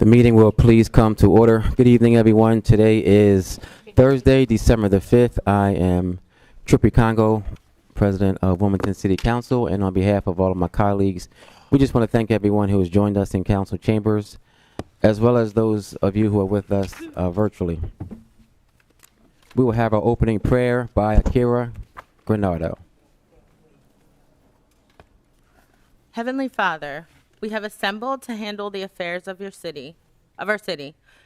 The meeting will please come to order. Good evening, everyone. Today is Thursday, December the 5th. I am Trippy Congo, President of Wilmington City Council, and on behalf of all of my colleagues, we just want to thank everyone who has joined us in council chambers, as well as those of you who are with us virtually. We will have our opening prayer by Akira Granado. Heavenly Father, we have assembled to handle the affairs of our city.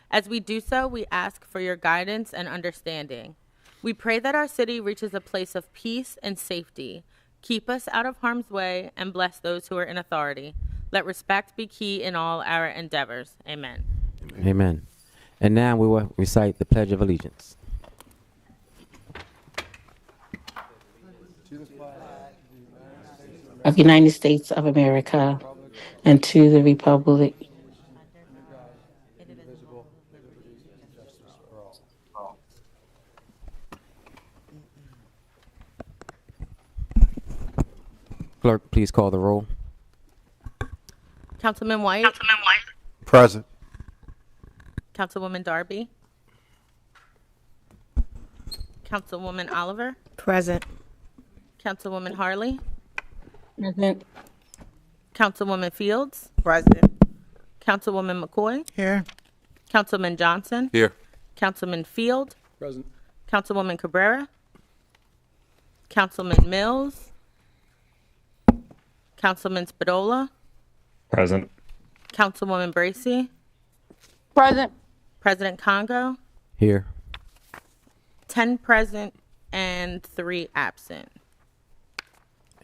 As we do so, we ask for your guidance and understanding. We pray that our city reaches a place of peace and safety. Keep us out of harm's way and bless those who are in authority. Let respect be key in all our endeavors. Amen. Amen. And now we will recite the Pledge of Allegiance. Of the United States of America and to the republic. Clerk, please call the roll. Councilman White. Present. Councilwoman Darby. Councilwoman Oliver. Present. Councilwoman Harlee. Present. Councilwoman Fields. Present. Councilwoman McCoy. Here. Councilman Johnson. Here. Councilman Field. Present. Councilwoman Cabrera. Councilman Mills. Councilman Spadola. Present. Councilwoman Bracy. Present. President Congo. Here. 10 present and 3 absent.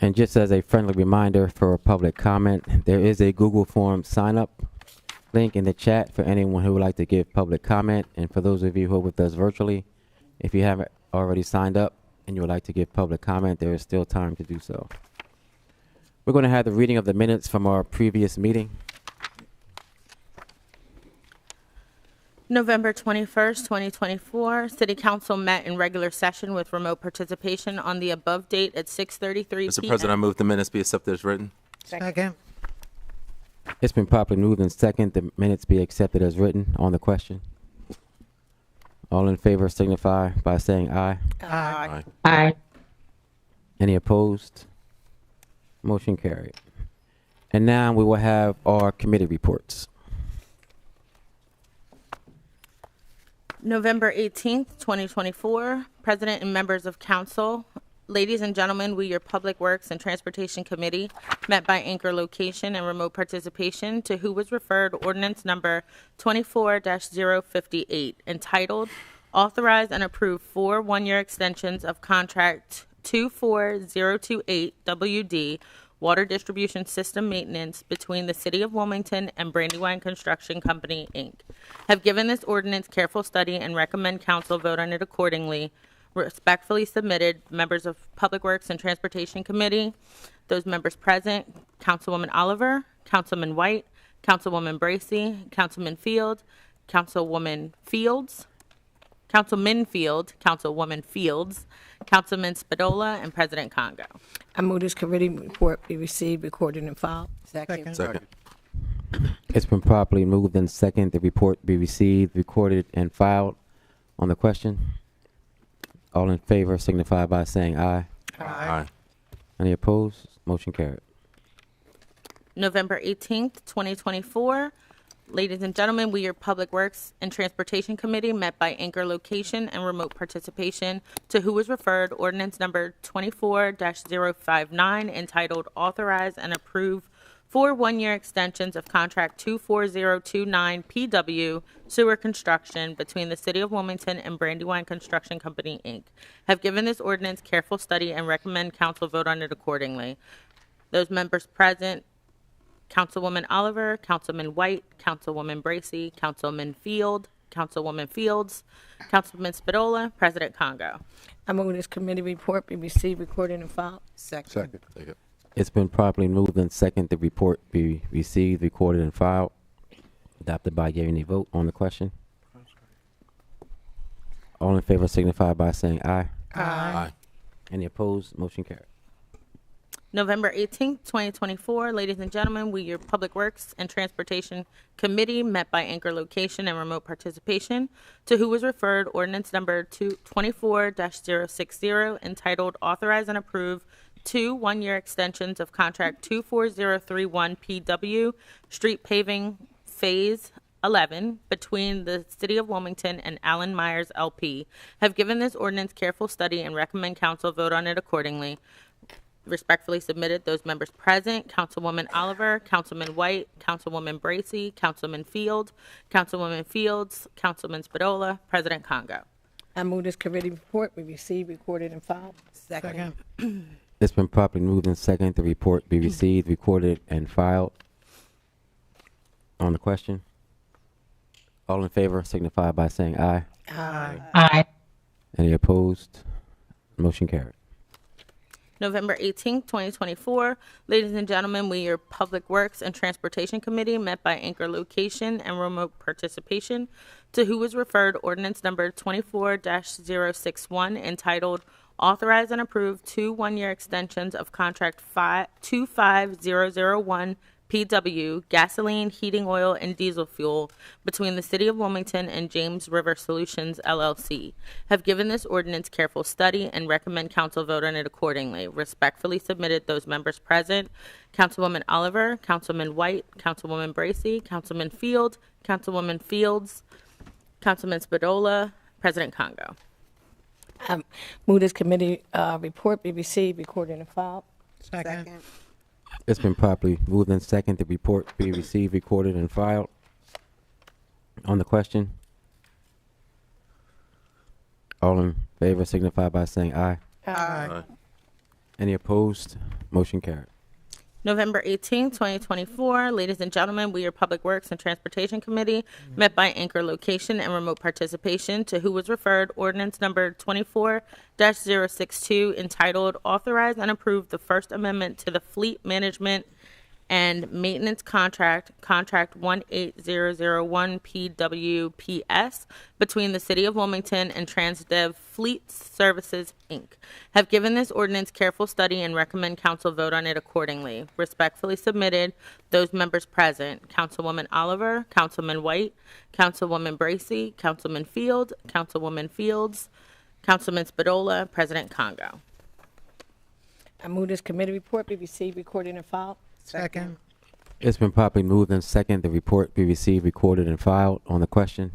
And just as a friendly reminder for public comment, there is a Google Form sign-up link in the chat for anyone who would like to give public comment. And for those of you who are with us virtually, if you haven't already signed up and you would like to give public comment, there is still time to do so. We're going to have the reading of the minutes from our previous meeting. November 21st, 2024, City Council met in regular session with remote participation on the above date at 6:33 p.m. Mr. President, I move the minutes be accepted as written. Second. It's been properly moved and second. The minutes be accepted as written. On the question, all in favor signify by saying aye. Aye. Aye. Any opposed? Motion carried. And now we will have our committee reports. November 18th, 2024, President and members of Council, ladies and gentlemen, we, your Public Works and Transportation Committee, met by anchor location and remote participation to who was referred ordinance number 24-058, entitled Authorize and Approve 4 one-year extensions of contract 24028 WD Water Distribution System Maintenance between the City of Wilmington and Brandywine Construction Company, Inc. Have given this ordinance careful study and recommend council vote on it accordingly. Respectfully submitted, members of Public Works and Transportation Committee. Those members present, Councilwoman Oliver, Councilman White, Councilwoman Bracy, Councilman Field, Councilwoman Fields, Councilman Field, Councilwoman Fields, Councilman Spadola, and President Congo. I move this committee report be received, recorded, and filed. Second. Second. It's been properly moved and second. The report be received, recorded, and filed. On the question, all in favor signify by saying aye. Aye. Any opposed? Motion carried. November 18th, 2024. Ladies and gentlemen, we, your Public Works and Transportation Committee, met by anchor location and remote participation to who was referred ordinance number 24-059, entitled Authorize and Approve 4 one-year extensions of contract 24029 PW sewer construction between the City of Wilmington and Brandywine Construction Company, Inc. Have given this ordinance careful study and recommend council vote on it accordingly. Those members present, Councilwoman Oliver, Councilman White, Councilwoman Bracy, Councilman Field, Councilwoman Fields, Councilman Spadola, President Congo. I move this committee report be received, recorded, and filed. Second. It's been properly moved and second. The report be received, recorded, and filed. Adopted by giving a vote. On the question, all in favor signify by saying aye. Aye. Any opposed? Motion carried. November 18th, 2024. Ladies and gentlemen, we, your Public Works and Transportation Committee, met by anchor location and remote participation, to who was referred ordinance number 24-060, entitled Authorize and Approve 2 one-year extensions of contract 24031 PW Street Paving Phase 11 between the City of Wilmington and Allen Myers LP. Have given this ordinance careful study and recommend council vote on it accordingly. Respectfully submitted, those members present: Councilwoman Oliver, Councilman White, Councilwoman Bracy, Councilman Field, Councilwoman Fields, Councilman Spadola, President Congo. I move this committee report be received, recorded, and filed. Second. It's been properly moved and second. The report be received, recorded, and filed. On the question, all in favor signify by saying aye. Aye. Aye. Any opposed? Motion carried. November 18th, 2024. Ladies and gentlemen, we, your Public Works and Transportation Committee, met by anchor location and remote participation, to who was referred ordinance number 24-061, entitled Authorize and Approve 2 one-year extensions of contract 25001 PW gasoline, heating oil, and diesel fuel between the City of Wilmington and James River Solutions LLC. Have given this ordinance careful study and recommend council vote on it accordingly. Respectfully submitted, those members present: Councilwoman Oliver, Councilman White, Councilwoman Bracy, Councilman Field, Councilwoman Fields, Councilman Spadola, President Congo. Move this committee report be received, recorded, and filed. Second. It's been properly moved and second. The report be received, recorded, and filed. On the question, all in favor signify by saying aye. Aye. Any opposed? Motion carried. November 18th, 2024. Ladies and gentlemen, we, your Public Works and Transportation Committee, met by anchor location and remote participation, to who was referred ordinance number 24-062, entitled Authorize and Approve the First Amendment to the Fleet Management and Maintenance Contract 18001 PWPS between the City of Wilmington and Transdev Fleet Services, Inc. Have given this ordinance careful study and recommend council vote on it accordingly. Respectfully submitted, those members present: Councilwoman Oliver, Councilman White, Councilwoman Bracy, Councilman Field, Councilwoman Fields, Councilman Spadola, President Congo. I move this committee report be received, recorded, and filed. Second. It's been properly moved and second. The report be received, recorded, and filed. On the question,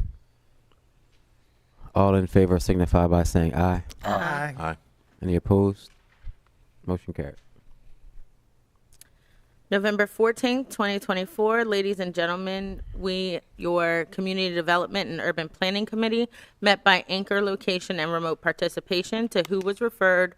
all in favor signify by saying aye. Aye. Aye. Any opposed? Motion carried. November 14th, 2024. Ladies and gentlemen, we, your Community Development and Urban Planning Committee, met by anchor location and remote participation, to who was referred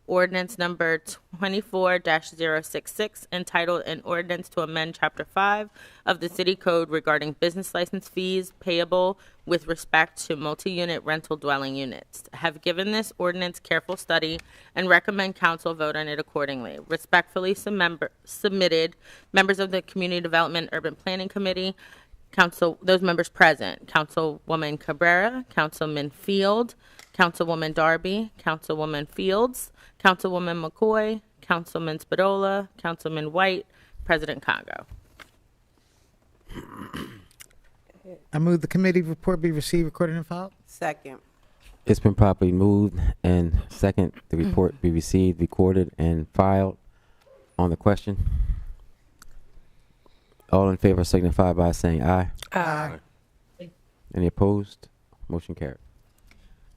ordinance number 24-066, entitled An Ordinance to Amend Chapter 5 of the City Code regarding business license fees payable with respect to multi-unit rental dwelling units. Have given this ordinance careful study and recommend council vote on it accordingly. Respectfully submitted, members of the Community Development Urban Planning Committee, those members present: Councilwoman Cabrera, Councilman Field, Councilwoman Darby, Councilwoman Fields, Councilwoman McCoy, Councilman Spadola, Councilman White, President Congo. I move the committee report be received, recorded, and filed. Second. It's been properly moved and second. The report be received, recorded, and filed. On the question, all in favor signify by saying aye. Aye. Any opposed? Motion carried.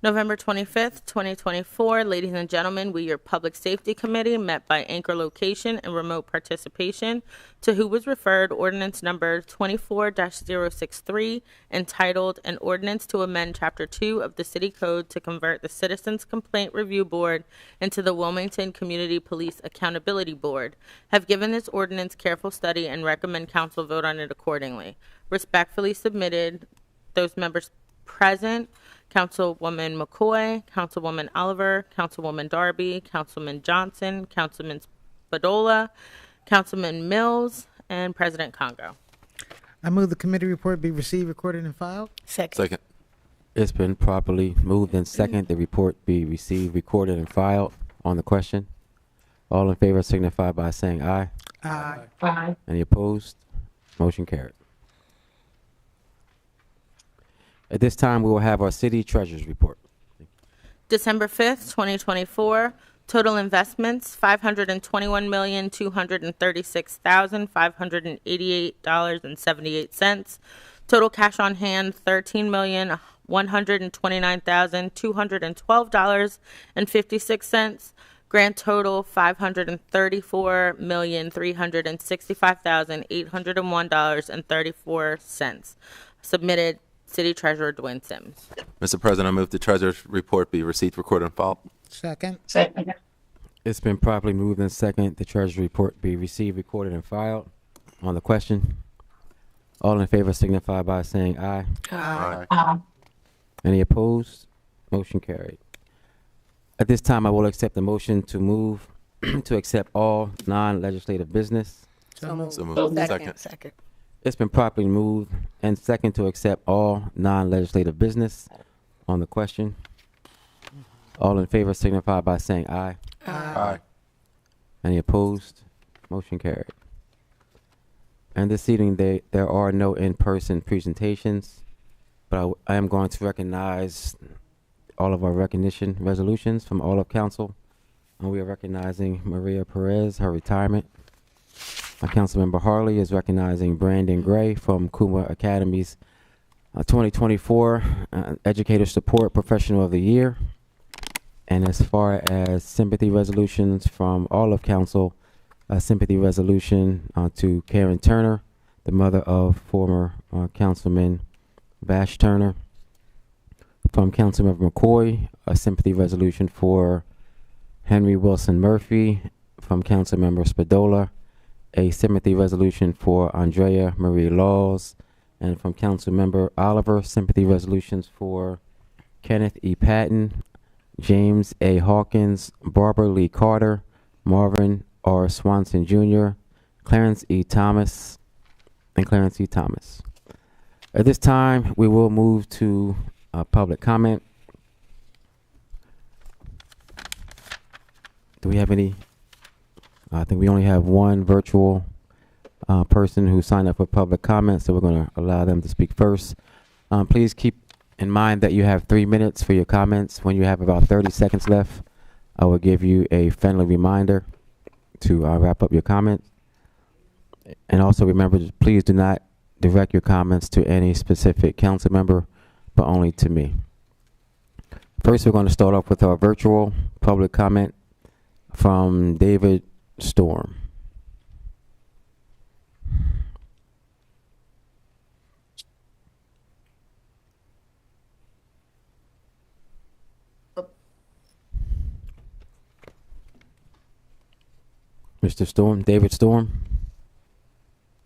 November 25th, 2024. Ladies and gentlemen, we, your Public Safety Committee, met by anchor location and remote participation, to who was referred ordinance number 24-063, entitled An Ordinance to Amend Chapter 2 of the City Code to convert the Citizens Complaint Review Board into the Wilmington Community Police Accountability Board. Have given this ordinance careful study and recommend council vote on it accordingly. Respectfully submitted, those members present: Councilwoman McCoy, Councilwoman Oliver, Councilwoman Darby, Councilman Johnson, Councilman Spadola, Councilman Mills, and President Congo. I move the committee report be received, recorded, and filed. Second. It's been properly moved and second. The report be received, recorded, and filed. On the question, All in favor signify by saying aye. Aye. Aye. Any opposed? Motion carried. At this time, we will have our city treasurer's report. December 5th, 2024, total investments, $521,236,588.78. Total cash on hand, $13,129,212.56. Grand total, $534,365,801.34. Submitted, City Treasurer Dwayne Sims. Mr. President, I move the treasurer's report be received, recorded, and filed. Second. Second. It's been properly moved and second. The treasurer's report be received, recorded, and filed. On the question, all in favor signify by saying aye. Aye. Aye. Any opposed? Motion carried. At this time, I will accept the motion to move to accept all non-legislative business. So moved. Second. Second. It's been properly moved and second to accept all non-legislative business. On the question, all in favor signify by saying aye. Aye. Any opposed? Motion carried. And this evening, there are no in-person presentations, but I am going to recognize all of our recognition resolutions from all of council. And we are recognizing Maria Perez, her retirement. My Councilmember Harlee is recognizing Brandon Gray from Kuumba Academy's 2024 Educator Support Professional of the Year. And as far as sympathy resolutions from all of council, a sympathy resolution to Karen Turner, the mother of former Councilman Vash Turner. From Councilmember McCoy, a sympathy resolution for Henry Wilson Murphy. From Councilmember Spadola, a sympathy resolution for Andrea Marie Laws. And from Councilmember Oliver, sympathy resolutions for Kenneth E. Patton, James A. Hawkins, Barbara Lee Carter, Marvin R. Swanson Jr., Clarence E. Thomas, and Clarence E. Thomas. At this time, we will move to public comment. Do we have any? I think we only have one virtual person who signed up for public comment, so we're going to allow them to speak first. Please keep in mind that you have 3 minutes for your comments. When you have about 30 seconds left, I will give you a friendly reminder to wrap up your comments. And also remember, please do not direct your comments to any specific council member, but only to me. First, we're going to start off with our virtual public comment from David Storm. Mr. Storm, David Storm.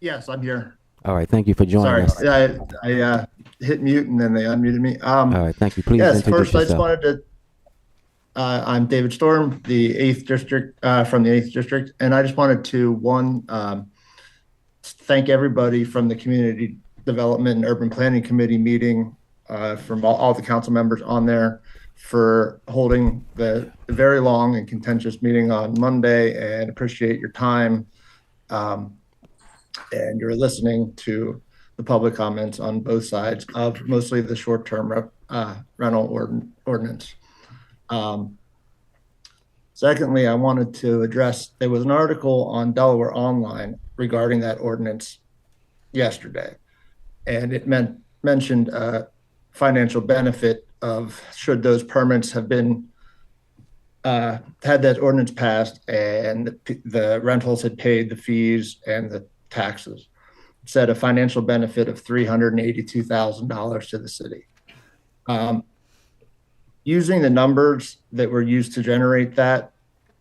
Yes, I'm here. All right, thank you for joining Sorry, us. I hit mute and then they unmuted me. All right, thank you. Please Yes, introduce first I just yourself. wanted to. I'm David Storm, the 8th district from the 8th district, and I just wanted to thank everybody from the Community Development and Urban Planning Committee meeting, from all the council members on there, for holding the very long and contentious meeting on Monday, and appreciate your time and your listening to the public comments on both sides of mostly the short-term rental ordinance. Secondly, I wanted to address, there was an article on Delaware Online regarding that ordinance yesterday, and it mentioned financial benefit of should those permits have been had that ordinance passed and the rentals had paid the fees and the taxes. It said a financial benefit of $382,000 to the city. Using the numbers that were used to generate that,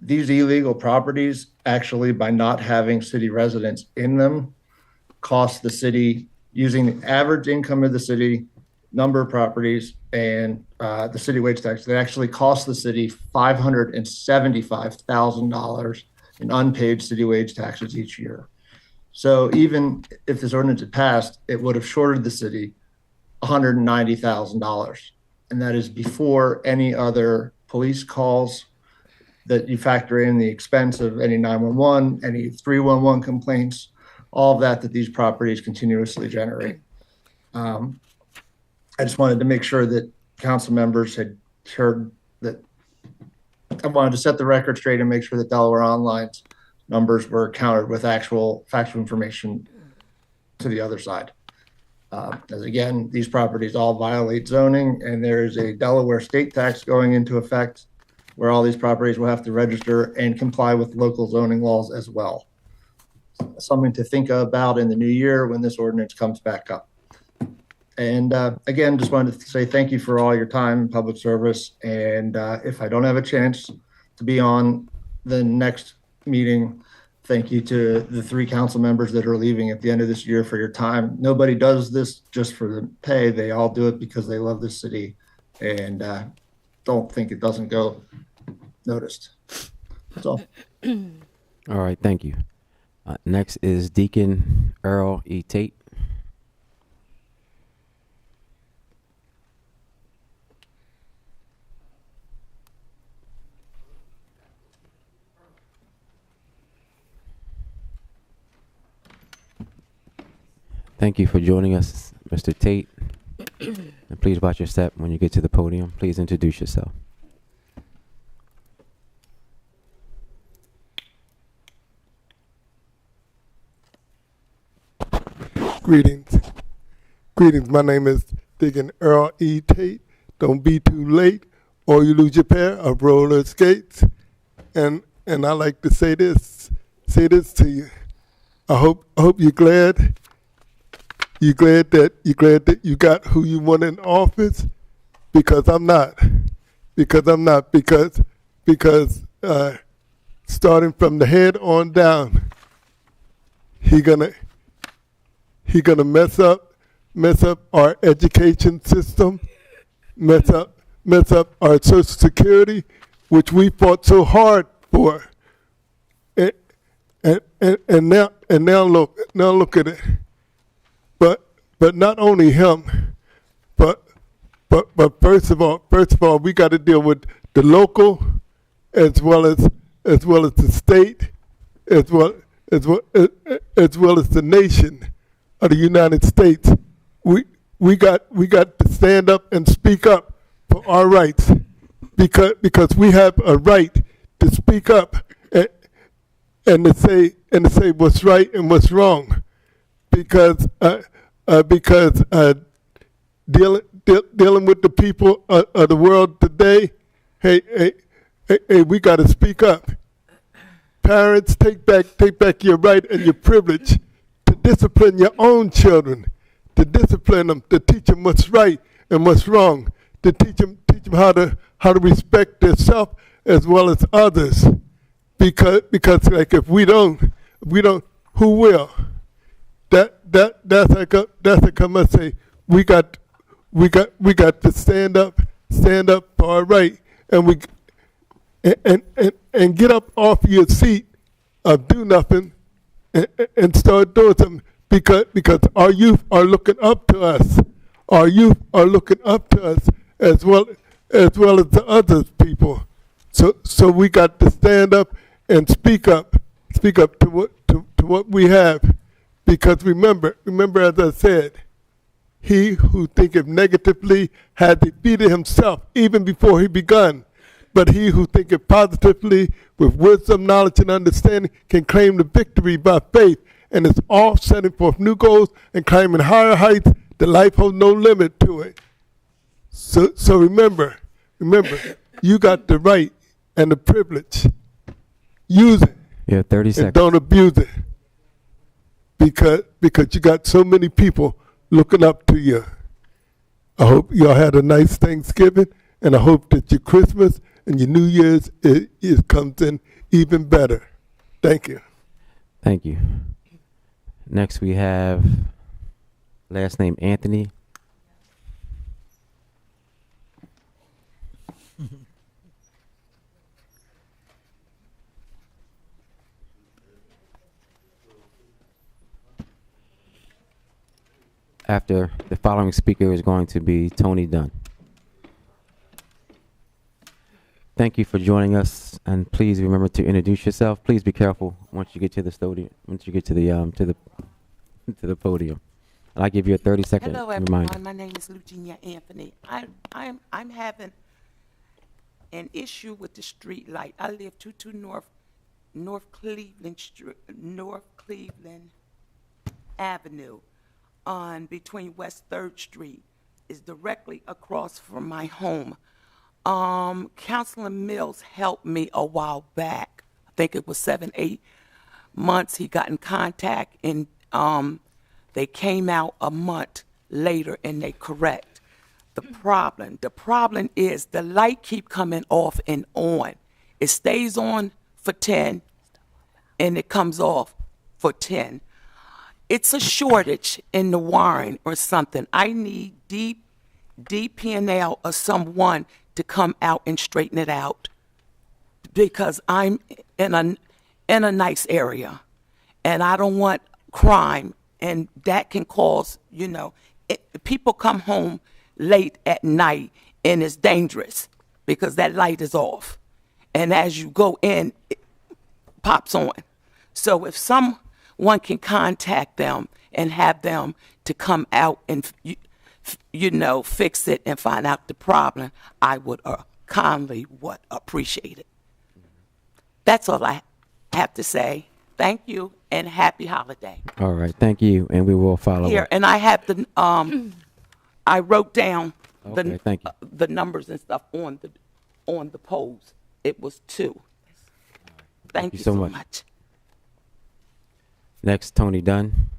these illegal properties actually, by not having city residents in them, cost the city, using the average income of the city, number of properties, and the city wage tax, they actually cost the city $575,000 in unpaid city wage taxes each year. So even if this ordinance had passed, it would have shorted the city $190,000. And that is before any other police calls, that you factor in the expense of any 911, any 311 complaints, all of that these properties continuously generate. I just wanted to make sure that council members had heard that. I wanted to set the record straight and make sure that Delaware Online's numbers were countered with actual factual information to the other side. As again, these properties all violate zoning, and there is a Delaware state tax going into effect where all these properties will have to register and comply with local zoning laws as well. Something to think about in the new year when this ordinance comes back up. And again, just wanted to say thank you for all your time in public service. And if I don't have a chance to be on the next meeting, thank you to the 3 council members that are leaving at the end of this year for your time. Nobody does this just for the pay. They all do it because they love this city and don't think it doesn't go noticed. That's all. All right, thank you. Next is Deacon Earl E. Tate. Thank you for joining us, Mr. Tate. And please watch your step when you get to the podium. Please introduce yourself. Greetings. Greetings. My name is Deacon Earl E. Tate. Don't be too late or you lose your pair of roller skates. And I like to say this to you. I hope you're glad. You're glad that you got who you want in office, because I'm not. Because starting from the head on down, he gonna mess up our education system, mess up our Social Security, which we fought so hard for. And now look at it. But not only him, but first of all, we got to deal with the local, as well as the state, as well as the nation of the United States. We got to stand up and speak up for our rights, because we have a right to speak up and to say what's right and what's wrong, because dealing with the people of the world today, hey, we got to speak up. Parents, take back your right and your privilege to discipline your own children, to discipline them, to teach them what's right and what's wrong, to teach them how to respect themselves as well as others. Because like if we don't, who will? That's like I must say, we got to stand up for our right, and and get up off your seat of do nothing and start doing something, because our youth are looking up to us. Our youth are looking up to us as well as the other people. So we got to stand up and speak up to what we have. Because remember, as I said, he who thinketh negatively has defeated himself even before he begun. But he who thinketh positively with wisdom, knowledge, and understanding can claim the victory by faith, and is all setting forth new goals and climbing higher heights that life holds no limit to it. So remember, you got the right and the privilege. Use it. Yeah, 30 seconds. And don't abuse it. Because you got so many people looking up to you. I hope y'all had a nice Thanksgiving, and I hope that your Christmas and your New Year's it comes in even better. Thank you. Thank you. Next we have last name Anthony. After the following speaker is going to be Tony Dunn. Thank you for joining us, and please remember to introduce yourself. Please be careful once you get to the once you get to the to the podium. And I'll give you a 30-second Hello, everyone. reminder. My name is Eugenia Anthony. I'm having an issue with the street light. I live 22 North Cleveland Avenue on between West 3rd Street. Is directly across from my home. Councilor Mills helped me a while back. I think it was 7-8 months. He got in contact, and they came out a month later and they correct the problem. The problem is the light keep coming off and on. It stays on for 10 and it comes off for 10. It's a shortage in the wiring or something. I need DP&L or someone to come out and straighten it out, because I'm in a nice area and I don't want crime, and that can cause, people come home late at night and it's dangerous because that light is off, and as you go in, it pops on. So if someone can contact them and have them to come out and fix it and find out the problem, I would kindly appreciate it. That's all I have to say. Thank you and happy holiday. All right, thank you, and we will follow Here, up. and I have the I wrote down Okay, thank you. the numbers and stuff on the polls. It was 2. Thank you so much. Next, Tony Dunn.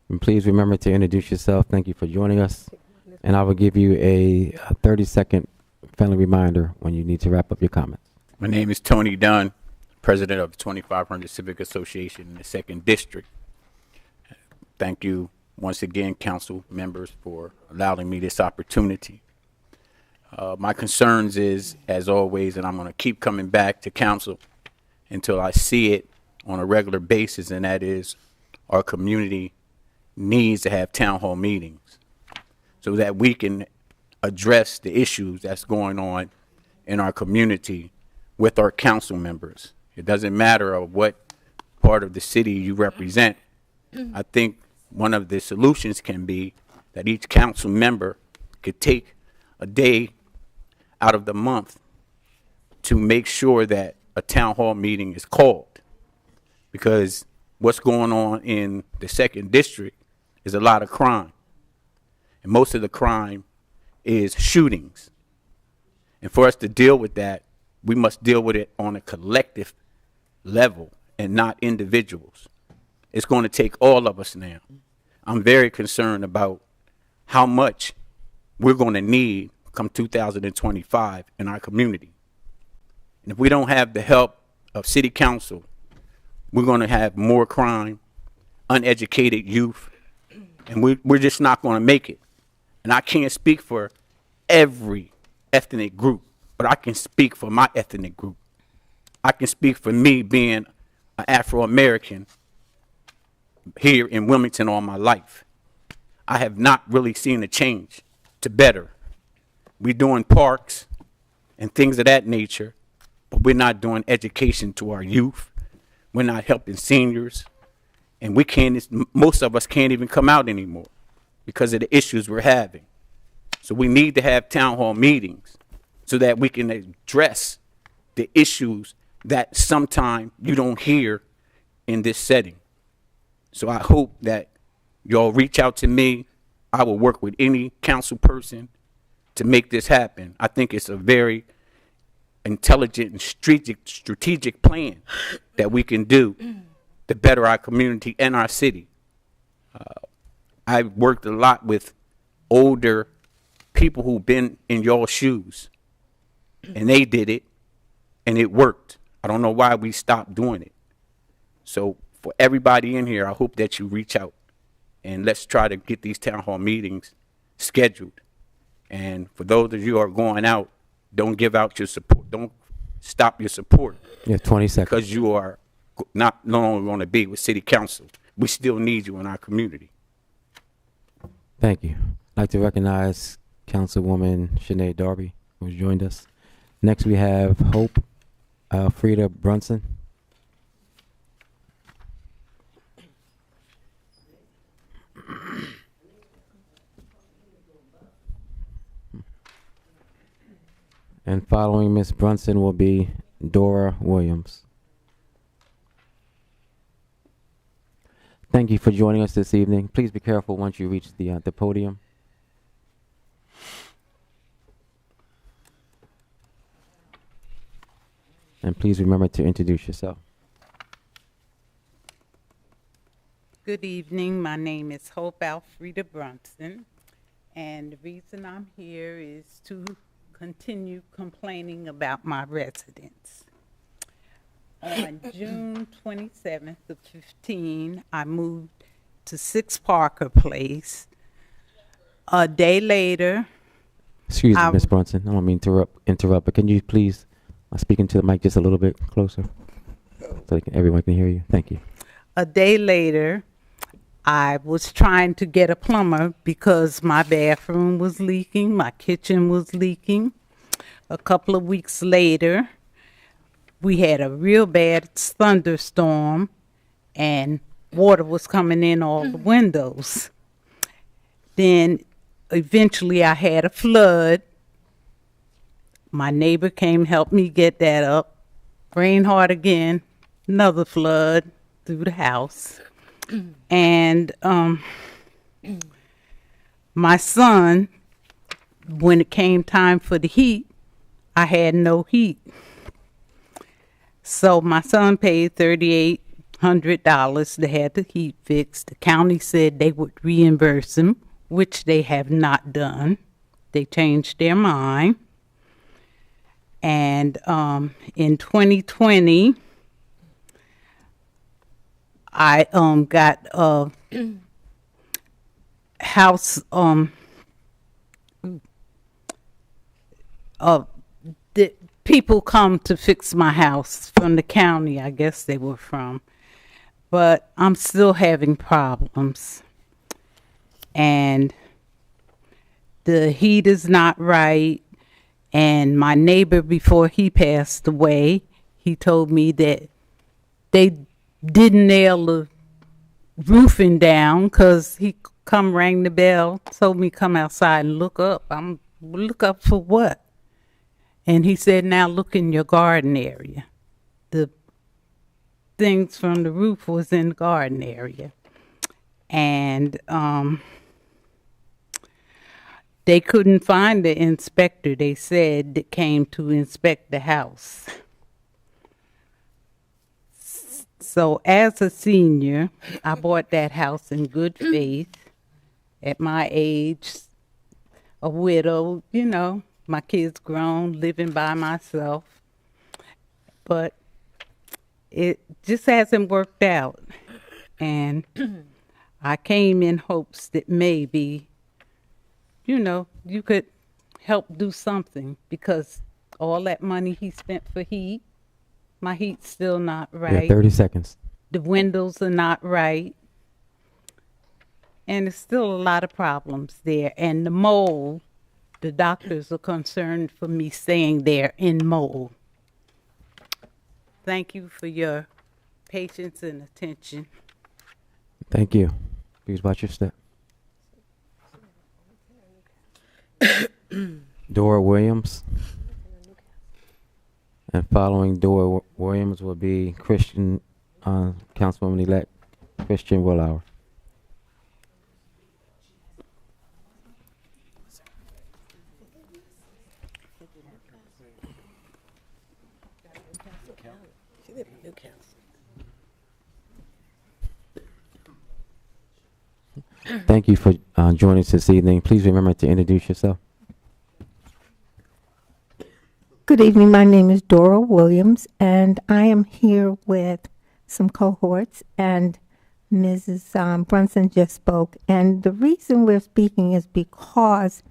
And please remember to introduce yourself. Thank you for joining us. And I will give you a 30-second friendly reminder when you need to wrap up your comments. My name is Tony Dunn, president of the 2500 Civic Association in the 2nd District. Thank you once again, council members, for allowing me this opportunity. My concerns is, as always, and I'm going to keep coming back to council until I see it on a regular basis, and that is our community needs to have town hall meetings so that we can address the issues that's going on in our community with our council members. It doesn't matter of what part of the city you represent. I think one of the solutions can be that each council member could take a day out of the month to make sure that a town hall meeting is called, because what's going on in the 2nd District is a lot of crime, and most of the crime is shootings. And for us to deal with that, we must deal with it on a collective level and not individuals. It's going to take all of us now. I'm very concerned about how much we're going to need come 2025 in our community. And if we don't have the help of city council, we're going to have more crime, uneducated youth, and we're just not going to make it. And I can't speak for every ethnic group, but I can speak for my ethnic group. I can speak for me being an Afro-American here in Wilmington all my life. I have not really seen a change to better. We're doing parks and things of that nature, but we're not doing education to our youth. We're not helping seniors. And we can't, most of us can't even come out anymore because of the issues we're having. So we need to have town hall meetings so that we can address the issues that sometimes you don't hear in this setting. So I hope that y'all reach out to me. I will work with any council person to make this happen. I think it's a very intelligent and strategic plan that we can do to better our community and our city. I've worked a lot with older people who've been in y'all's shoes, and they did it, and it worked. I don't know why we stopped doing it. So for everybody in here, I hope that you reach out, and let's try to get these town hall meetings scheduled. And for those of you who are going out, don't give out your support. Don't stop your support. Yeah, 20 seconds. Because you are not no longer going to be with city council. We still need you in our community. Thank you. I'd like to recognize Councilwoman Sinead Darby, who's joined us. Next, we have Hope Alfreda Brunson. And following Ms. Brunson will be Dora Williams. Thank you for joining us this evening. Please be careful once you reach the podium. And please remember to introduce yourself. Good evening. My name is Hope Alfreda Brunson, and the reason I'm here is to continue complaining about my residents. On June 27th of 15, I moved to 6 Parker Place. A day later, Excuse me, Ms. Brunson. I don't mean to interrupt, but can you please speak into the mic just a little bit closer so everyone can hear you? Thank you. a day later, I was trying to get a plumber because my bathroom was leaking, my kitchen was leaking. A couple of weeks later, we had a real bad thunderstorm and water was coming in all the windows. Then eventually I had a flood. My neighbor came, helped me get that up. Rained hard again, another flood through the house. And my son, when it came time for the heat, I had no heat. So my son paid $3,800 to have the heat fixed. The county said they would reimburse him, which they have not done. They changed their mind. And in 2020, I got a house, the people come to fix my house from the county, I guess they were from, but I'm still having problems. And the heat is not right. And my neighbor, before he passed away, he told me that they didn't nail the roofing down because he come rang the bell, told me come outside and look up. Look up for what? And he said, now look in your garden area. The things from the roof was in the garden area. And they couldn't find the inspector, they said, that came to inspect the house. So as a senior, I bought that house in good faith. At my age, a widow, you know, my kids grown, living by myself. But it just hasn't worked out. And I came in hopes that maybe, you know, you could help do something, because all that money he spent for heat, my heat's still not right. Yeah, 30 seconds. The windows are not right. And there's still a lot of problems there. And the mold, the doctors are concerned for me staying there in mold. Thank you for your patience and attention. Thank you. Please watch your step. Dora Williams. And following Dora Williams will be Christian, Councilwoman-elect Christian Willauer. Thank you for joining us this evening. Please remember to introduce yourself. Good evening. My name is Dora Williams, and I am here with some cohorts, and Mrs. Brunson just spoke. And the reason we're speaking is because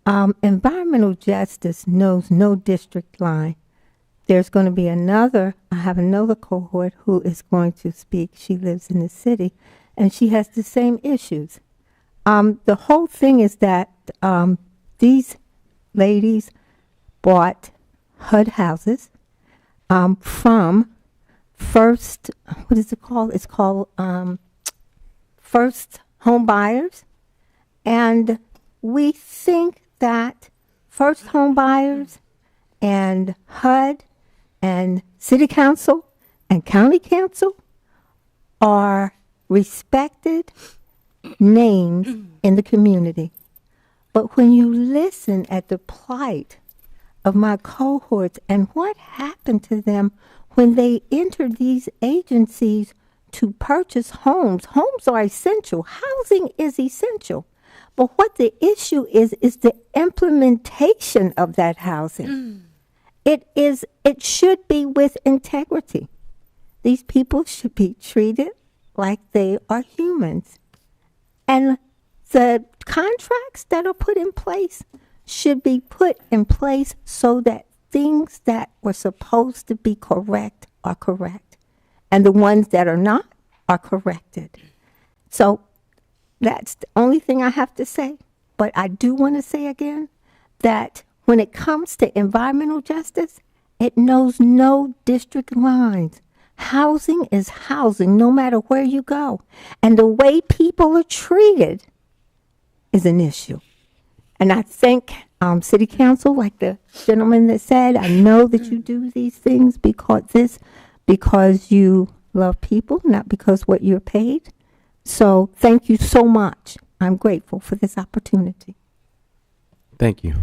environmental justice knows no district line. there's going to be I have another cohort who is going to speak. She lives in the city, and she has the same issues. The whole thing is that these ladies bought HUD houses from first, what is it called? It's called first home buyers. And we think that first home buyers and HUD and city council and county council are respected names in the community. But when you listen at the plight of my cohorts and what happened to them when they entered these agencies to purchase homes are essential. Housing is essential. But what the issue is the implementation of that housing. It should be with integrity. These people should be treated like they are humans. And the contracts that are put in place should be put in place so that things that were supposed to be correct are correct. And the ones that are not are corrected. So that's the only thing I have to say. But I do want to say again that when it comes to environmental justice, it knows no district lines. Housing is housing no matter where you go. And the way people are treated is an issue. And I thank City Council, like the gentleman that said, I know that you do these things because you love people, not because what you're paid. So thank you so much. I'm grateful for this opportunity. Thank you.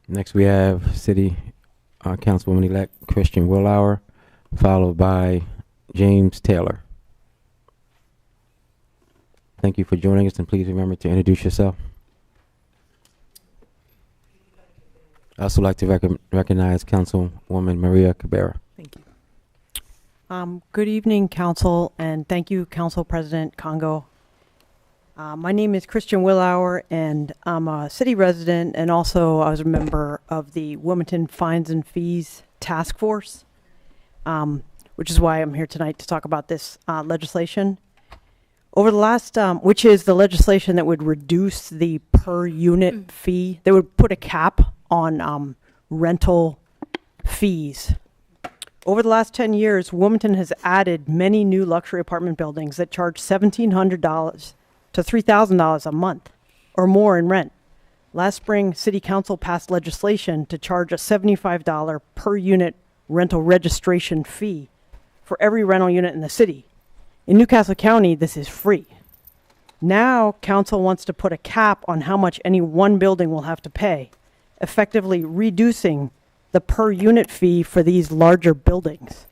Next we have City Councilwoman-elect Christian Willauer, followed by James Taylor. Thank you for joining us, and please remember to introduce yourself. I'd also like to recognize Councilwoman Maria Cabrera. Thank you. Good evening, Council, and thank you, Council President Congo. My name is Christian Willauer, and I'm a city resident, and also I was a member of the Wilmington Fines and Fees Task Force, which is why I'm here tonight to talk about this legislation. Over the last, which is the legislation that would reduce the per unit fee. They would put a cap on rental fees. Over the last 10 years, Wilmington has added many new luxury apartment buildings that charge $1,700 to $3,000 a month or more in rent. Last spring, City Council passed legislation to charge a $75 per unit rental registration fee for every rental unit in the city. In Newcastle County, this is free. Now, Council wants to put a cap on how much any one building will have to pay, effectively reducing the per unit fee for these larger buildings.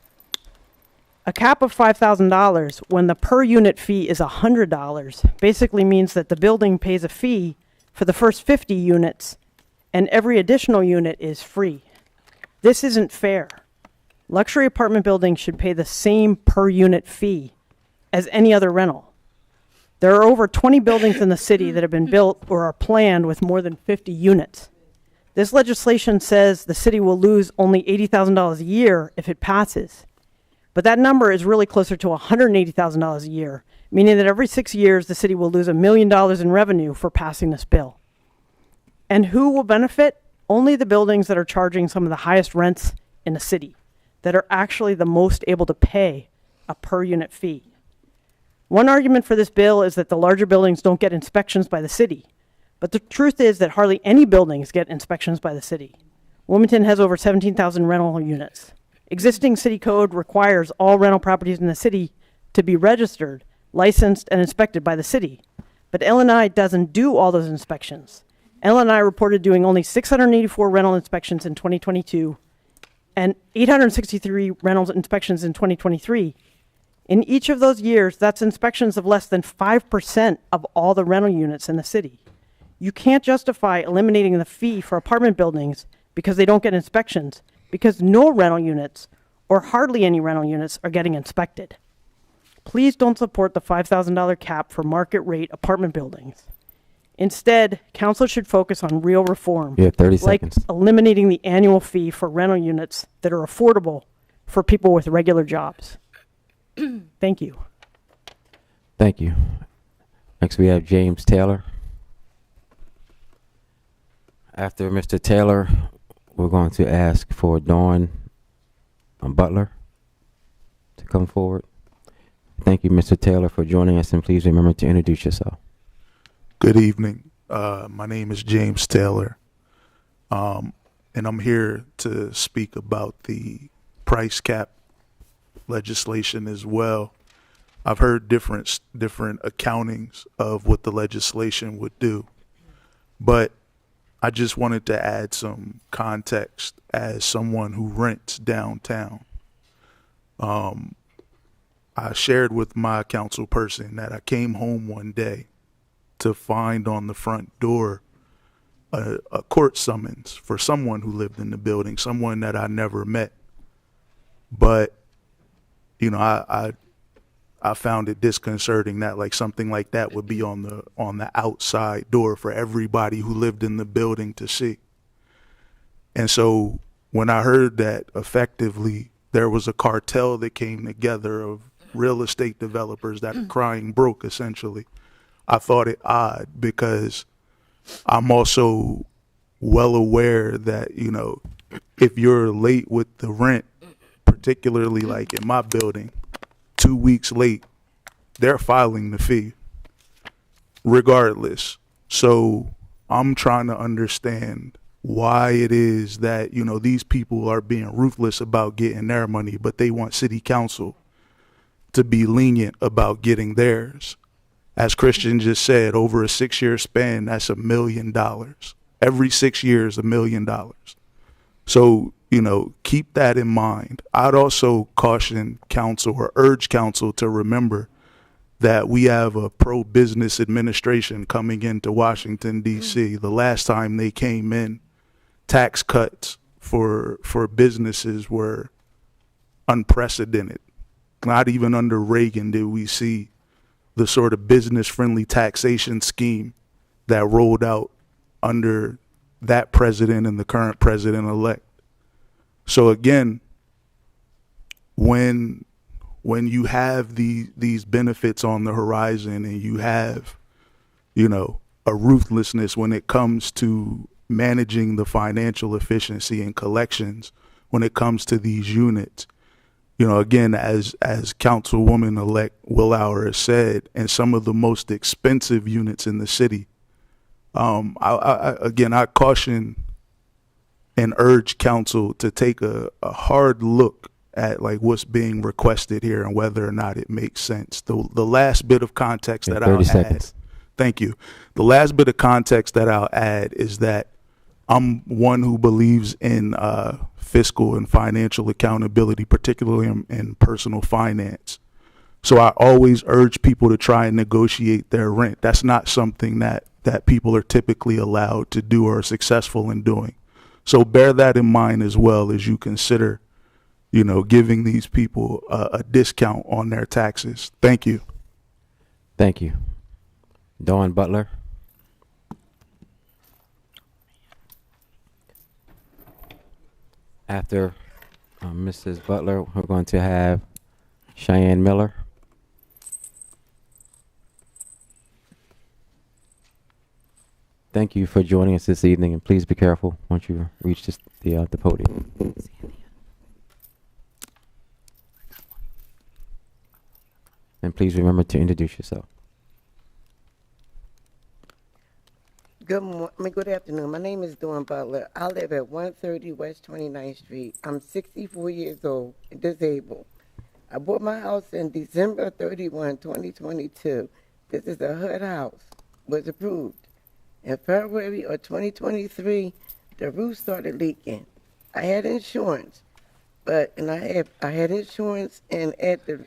A cap of $5,000 when the per unit fee is $100 basically means that the building pays a fee for the first 50 units and every additional unit is free. This isn't fair. Luxury apartment buildings should pay the same per unit fee as any other rental. There are over 20 buildings in the city that have been built or are planned with more than 50 units. This legislation says the city will lose only $80,000 a year if it passes. But that number is really closer to $180,000 a year, meaning that every 6 years the city will lose $1 million in revenue for passing this bill. And who will benefit? Only the buildings that are charging some of the highest rents in the city, that are actually the most able to pay a per unit fee. One argument for this bill is that the larger buildings don't get inspections by the city. But the truth is that hardly any buildings get inspections by the city. Wilmington has over 17,000 rental units. Existing city code requires all rental properties in the city to be registered, licensed, and inspected by the city. But L&I doesn't do all those inspections. L&I reported doing only 684 rental inspections in 2022 and 863 rental inspections in 2023. In each of those years, that's inspections of less than 5% of all the rental units in the city. You can't justify eliminating the fee for apartment buildings because they don't get inspections, because no rental units, or hardly any rental units, are getting inspected. Please don't support the $5,000 cap for market rate apartment buildings. Instead, council should focus on real reform. You have 30 like seconds. eliminating the annual fee for rental units that are affordable for people with regular jobs. Thank you. Thank you. Next, we have James Taylor. After Mr. Taylor, we're going to ask for Dawn Butler to come forward. Thank you, Mr. Taylor, for joining us, and please remember to introduce yourself. Good evening. My name is James Taylor, and I'm here to speak about the price cap legislation as well. I've heard different accountings of what the legislation would do, but I just wanted to add some context as someone who rents downtown. I shared with my council person that I came home one day to find on the front door a court summons for someone who lived in the building, someone that I never met. But, you know, I found it disconcerting that like something like that would be on the outside door for everybody who lived in the building to see. And so when I heard that effectively there was a cartel that came together of real estate developers that are crying broke, essentially, I thought it odd, because I'm also well aware that, you know, if you're late with the rent, particularly like in my building, 2 weeks late, they're filing the fee regardless. So I'm trying to understand why it is that, you know, these people are being ruthless about getting their money, but they want city council to be lenient about getting theirs. As Christian just said, over a 6-year span, that's $1 million. Every 6 years, $1 million. So, you know, keep that in mind. I'd also caution council or urge council to remember that we have a pro-business administration coming into Washington, D.C. The last time they came in, tax cuts for businesses were unprecedented. Not even under Reagan did we see the sort of business-friendly taxation scheme that rolled out under that president and the current president-elect. So again, when you have these benefits on the horizon and you have, you know, a ruthlessness when it comes to managing the financial efficiency and collections, when it comes to these units, you know, again, as Councilwoman-elect Willauer has said, and some of the most expensive units in the city, I caution and urge council to take a hard look at like what's being requested here and whether or not it makes sense. The last bit of context that I'll add, thank you. The last bit of context that I'll add is that I'm one who believes in fiscal and financial accountability, particularly in personal finance. So I always urge people to try and negotiate their rent. That's not something that people are typically allowed to do or are successful in doing. So bear that in mind as well as you consider, you know, giving these people a discount on their taxes. Thank you. Thank you. Dawn Butler. After Mrs. Butler, we're going to have Cheyenne Miller. Thank you for joining us this evening, and please be careful once you reach the podium. And please remember to introduce yourself. Good afternoon. My name is Dawn Butler. I live at 130 West 29th Street. I'm 64 years old and disabled. I bought my house in December 31, 2022. This is a HUD house. Was approved. In February of 2023, the roof started leaking. I had insurance, I had insurance, and at the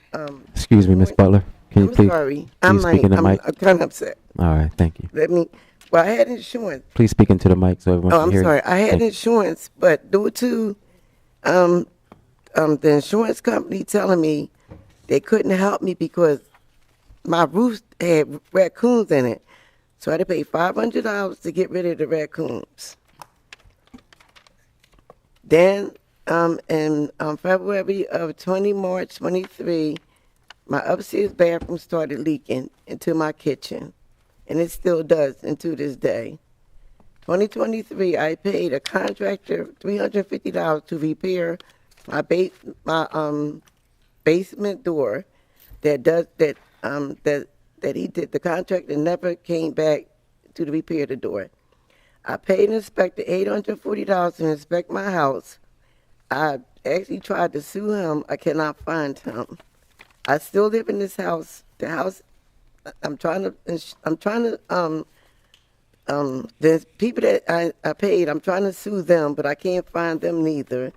Excuse me, Miss Butler. Can you please? Sorry. I'm kind of upset. All right, thank you. I had insurance. Please speak into the mic so everyone can hear you. I'm sorry. I had insurance, but due to the insurance company telling me they couldn't help me because my roof had raccoons in it. So I had to pay $500 to get rid of the raccoons. Then in February of March 23, my upstairs bathroom started leaking into my kitchen, and it still does into this day. 2023, I paid a contractor $350 to repair my basement door that he did. The contractor never came back to repair the door. I paid an inspector $840 to inspect my house. I actually tried to sue him. I cannot find him. I still live in this house. The house, there's people that I paid, I'm trying to sue them, but I can't find them neither.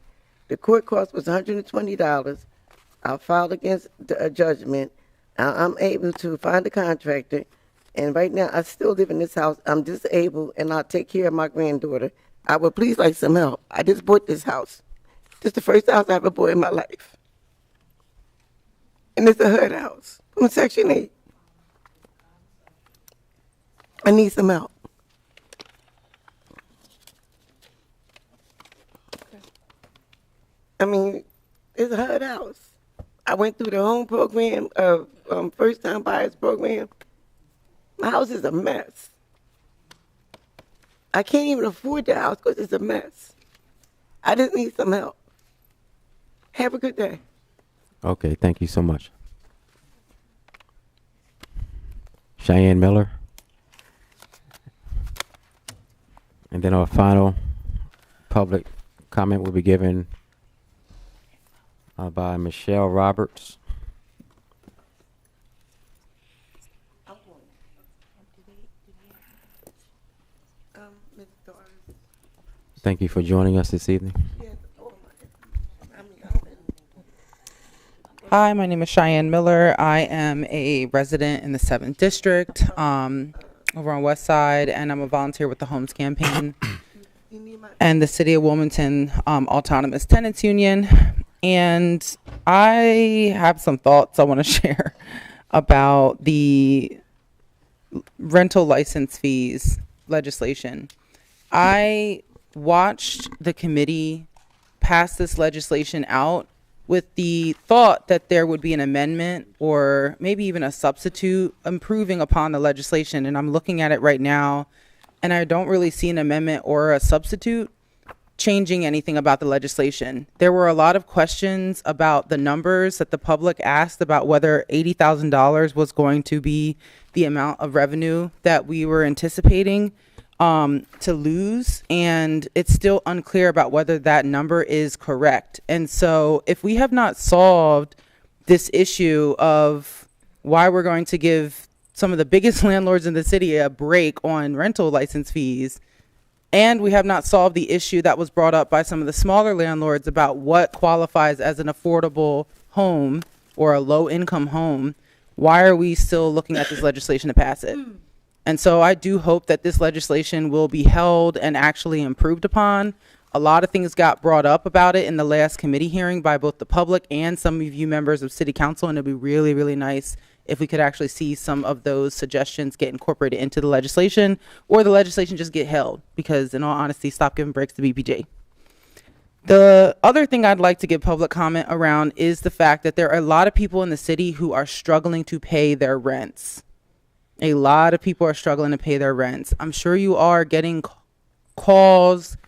The court cost was $120. I filed against a judgment. I'm able to find a contractor, and right now I still live in this house. I'm disabled, and I'll take care of my granddaughter. I would please like some help. I just bought this house. This is the first house I ever bought in my life. And it's a HUD house from Section 8. I need some help. I mean, it's a HUD house. I went through the home program, first-time buyers program. My house is a mess. I can't even afford the house because it's a mess. I just need some help. Have a good day. Okay, thank you so much. Cheyenne Miller. And then our final public comment will be given by Michelle Roberts. Thank you for joining us this evening. Hi, my name is Cheyenne Miller. I am a resident in the 7th District over on West Side, and I'm a volunteer with the Homes Campaign and the City of Wilmington Autonomous Tenants Union. And I have some thoughts I want to share about the rental license fees legislation. I watched the committee pass this legislation out with the thought that there would be an amendment or maybe even a substitute improving upon the legislation. And I'm looking at it right now, and I don't really see an amendment or a substitute changing anything about the legislation. There were a lot of questions about the numbers that the public asked about whether $80,000 was going to be the amount of revenue that we were anticipating to lose, and it's still unclear about whether that number is correct. And so if we have not solved this issue of why we're going to give some of the biggest landlords in the city a break on rental license fees, and we have not solved the issue that was brought up by some of the smaller landlords about what qualifies as an affordable home or a low income home, why are we still looking at this legislation to pass it? And so I do hope that this legislation will be held and actually improved upon. A lot of things got brought up about it in the last committee hearing by both the public and some of you members of City Council, and it'd be really, really nice if we could actually see some of those suggestions get incorporated into the legislation, or the legislation just get held, because in all honesty, stop giving breaks to BPJ. The other thing I'd like to give public comment around is the fact that there are a lot of people in the city who are struggling to pay their rents. A lot of people are struggling to pay their rents. I'm sure you are getting calls,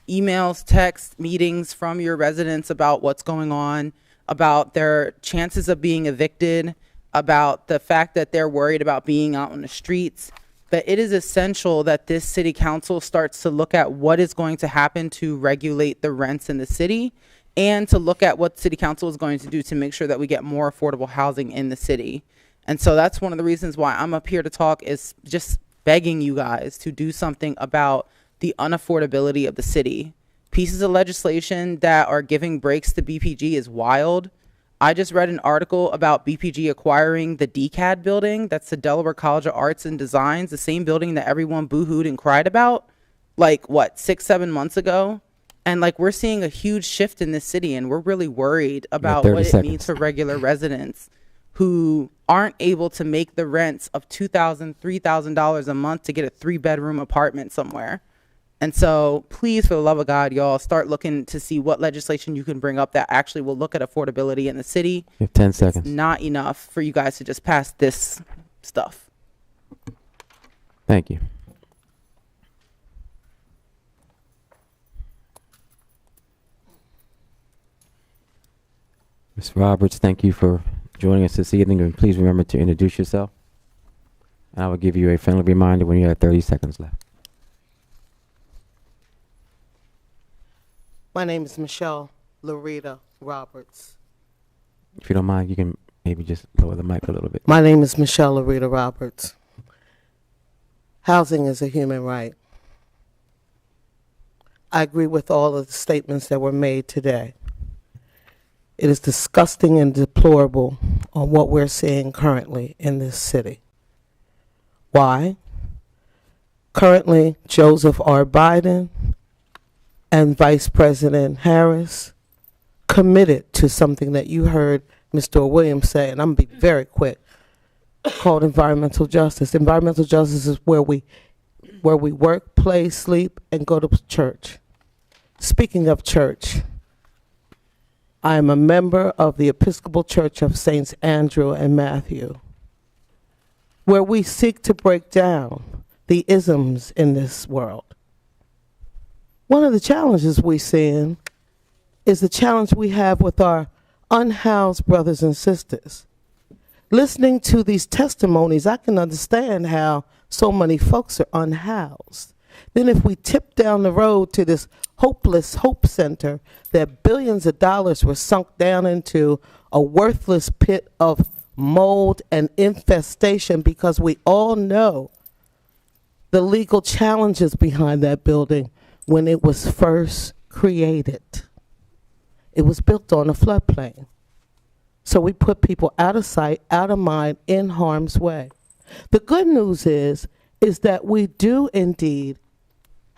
emails, texts, meetings from your residents about what's going on, about their chances of being evicted, about the fact that they're worried about being out on the streets. But it is essential that this city council starts to look at what is going to happen to regulate the rents in the city, and to look at what city council is going to do to make sure that we get more affordable housing in the city. And so that's one of the reasons why I'm up here to talk, is just begging you guys to do something about the unaffordability of the city. Pieces of legislation that are giving breaks to BPG is wild. I just read an article about BPG acquiring the DCAD building. That's the Delaware College of Arts and Designs, the same building that everyone boohooed and cried about, like, what, 6-7 months ago? And like, we're seeing a huge shift in this city, and we're really worried about what it means for regular residents. who aren't able to make the rents of $2,000, $3,000 a month to get a 3-bedroom apartment somewhere. And so please, for the love of God, y'all, start looking to see what legislation you can bring up that actually will look at affordability in the city. You have 10 seconds. It's not enough for you guys to just pass this stuff. Thank you. Ms. Roberts, thank you for joining us this evening, and please remember to introduce yourself. I will give you a friendly reminder when you have 30 seconds left. My name is Michelle Larita Roberts. If you don't mind, you can maybe just lower the mic a little bit. My name is Michelle Larita Roberts. Housing is a human right. I agree with all of the statements that were made today. It is disgusting and deplorable on what we're seeing currently in this city. Why? Currently, Joseph R. Biden and Vice President Harris committed to something that you heard Mr. Williams say, and I'm going to be very quick, called environmental justice. Environmental justice is where we work, play, sleep, and go to church. Speaking of church, I am a member of the Episcopal Church of Saints Andrew and Matthew, where we seek to break down the isms in this world. One of the challenges we see is the challenge we have with our unhoused brothers and sisters. Listening to these testimonies, I can understand how so many folks are unhoused. Then if we tip down the road to this hopeless hope center that billions of dollars were sunk down into a worthless pit of mold and infestation, because we all know the legal challenges behind that building when it was first created. It was built on a floodplain. So we put people out of sight, out of mind, in harm's way. The good news is that we do indeed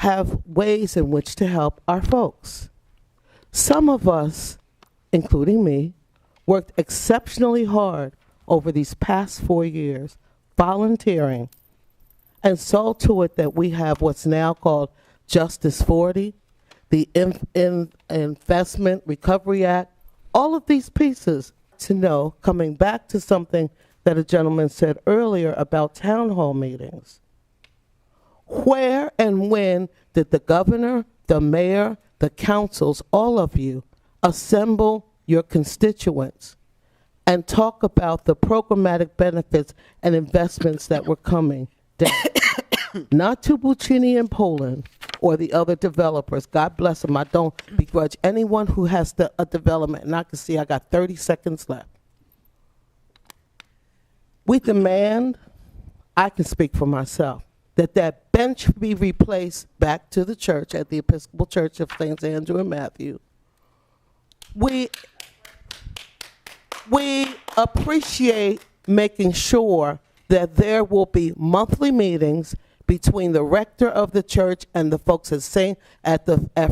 have ways in which to help our folks. Some of us, including me, worked exceptionally hard over these past 4 years, volunteering, and saw to it that we have what's now called Justice 40, the Investment Recovery Act, all of these pieces to know, coming back to something that a gentleman said earlier about town hall meetings. Where and when did the governor, the mayor, the councils, all of you, assemble your constituents and talk about the programmatic benefits and investments that were coming down? Not to Buccini in Poland or the other developers. God bless them. I don't begrudge anyone who has a development, and I can see I got 30 seconds left. We demand, I can speak for myself, that bench be replaced back to the church at the Episcopal Church of St. Andrew and Matthew. We appreciate making sure that there will be monthly meetings between the rector of the church and the folks at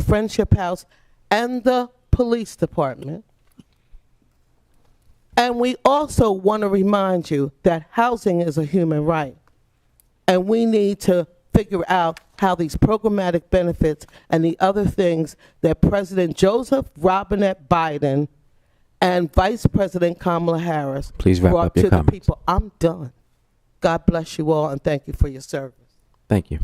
Friendship House and the police department. And we also want to remind you that housing is a human right. And we need to figure out how these programmatic benefits and the other things that President Joseph Robinette Biden and Vice President Kamala Harris brought to the people. I'm done. God bless you all, and thank you for your service. Thank you.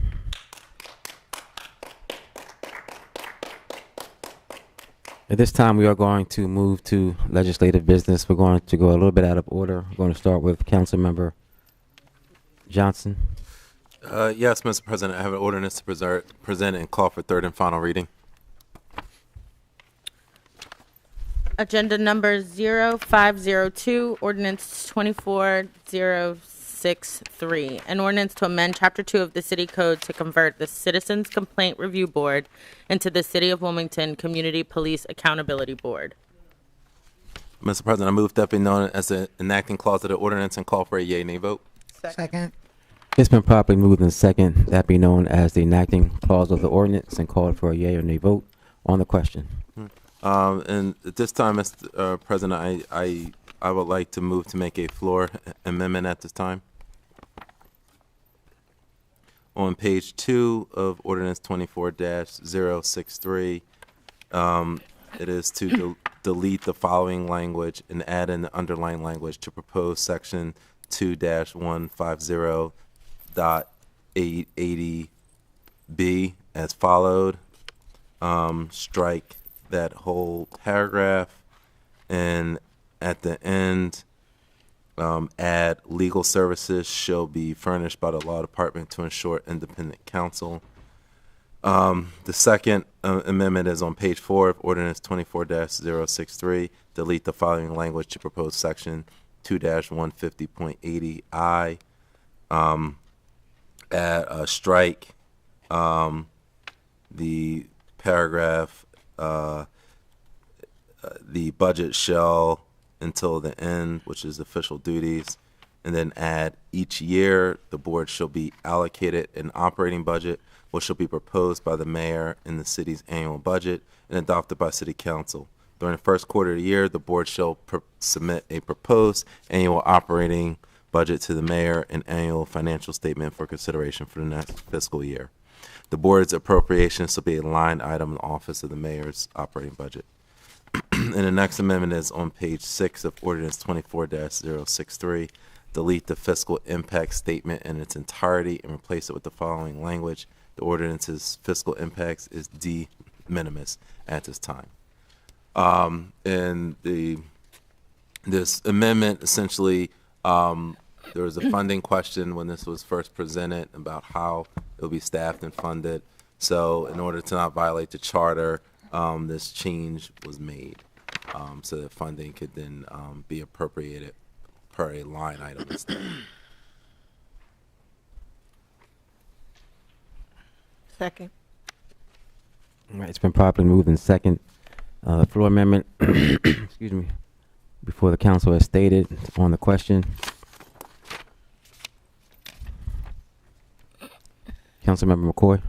At this time, we are going to move to legislative business. We're going to go a little bit out of order. We're going to start with Councilmember Johnson. Yes, Mr. President, I have an ordinance to present and call for third and final reading. Agenda number 0502, ordinance 24063, an ordinance to amend Chapter 2 of the City Code to convert the Citizens Complaint Review Board into the City of Wilmington Community Police Accountability Board. Mr. President, I move that be known as the enacting clause of the ordinance and call for a yea-nay vote. Second. It's been properly moved in second. That be known as the enacting clause of the ordinance and called for a yea or nay vote on the question. And at this time, Mr. President, I I would like to move to make a floor amendment at this time. On page 2 of ordinance 24-063, it is to delete the following language and add in the underlying language to propose section 2-150.880B as followed. Strike that whole paragraph, and at the end, add legal services shall be furnished by the law department to ensure independent counsel. The second amendment is on page 4 of ordinance 24-063. Delete the following language to propose section 2-150.80I. Add strike the paragraph, the budget shall until the end, which is official duties, and then add each year the board shall be allocated an operating budget which shall be proposed by the mayor in the city's annual budget and adopted by city council. During the first quarter of the year, the board shall submit a proposed annual operating budget to the mayor and annual financial statement for consideration for the next fiscal year. The board's appropriations shall be a line item in the office of the mayor's operating budget. And the next amendment is on page 6 of ordinance 24-063. Delete the fiscal impact statement in its entirety and replace it with the following language. The ordinance's fiscal impacts is de minimis at this time. And this amendment essentially, there was a funding question when this was first presented about how it will be staffed and funded. So in order to not violate the charter, this change was made so that funding could then be appropriated per a line item instead. Second. All right, it's been properly moved in second. Floor amendment, excuse me, before the council has stated on the question. Councilmember McCoy.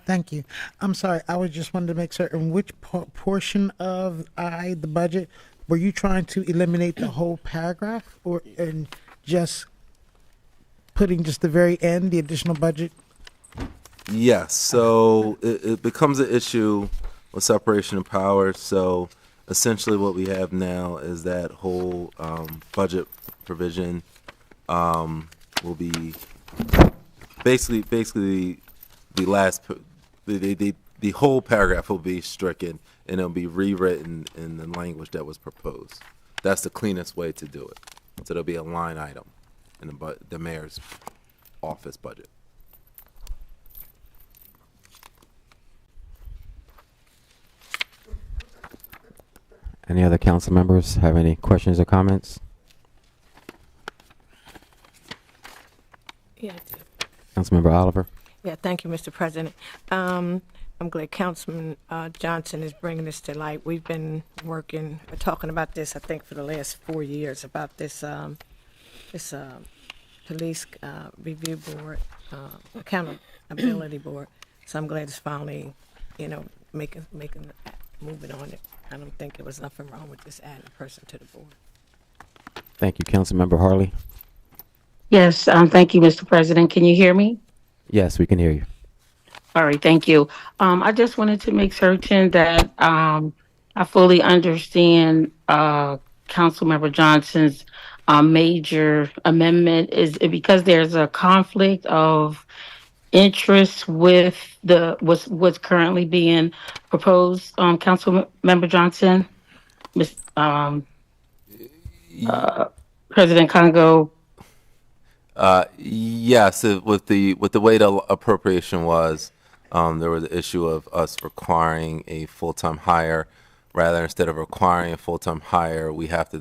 Thank you. I'm sorry. I was just wanted to make certain which portion of the budget were you trying to eliminate the whole paragraph, or and just putting just the very end, the additional budget? Yes. So it becomes an issue with separation of powers. So essentially, what we have now is that whole budget provision will be basically the last, the whole paragraph will be stricken and it'll be rewritten in the language that was proposed. That's the cleanest way to do it. So there'll be a line item in the mayor's office budget. Any other council members have any questions or comments? Yeah. Councilmember Oliver. Yeah, thank you, Mr. President. I'm glad Councilman Johnson is bringing this to light. We've been talking about this, I think, for the last 4 years, about this police review board, accountability board. So I'm glad it's finally, moving on it. I don't think there was nothing wrong with just adding a person to the board. Thank you, Councilmember Harlee. Yes, thank you, Mr. President. Can you hear me? Yes, we can hear you. All right, thank you. I just wanted to make certain that I fully understand Councilmember Johnson's major amendment is because there's a conflict of interest with what's currently being proposed. Councilmember Johnson, President Congo. Yes, with the way the appropriation was, there was an issue of us requiring a full-time hire. Rather, instead of requiring a full-time hire, we have to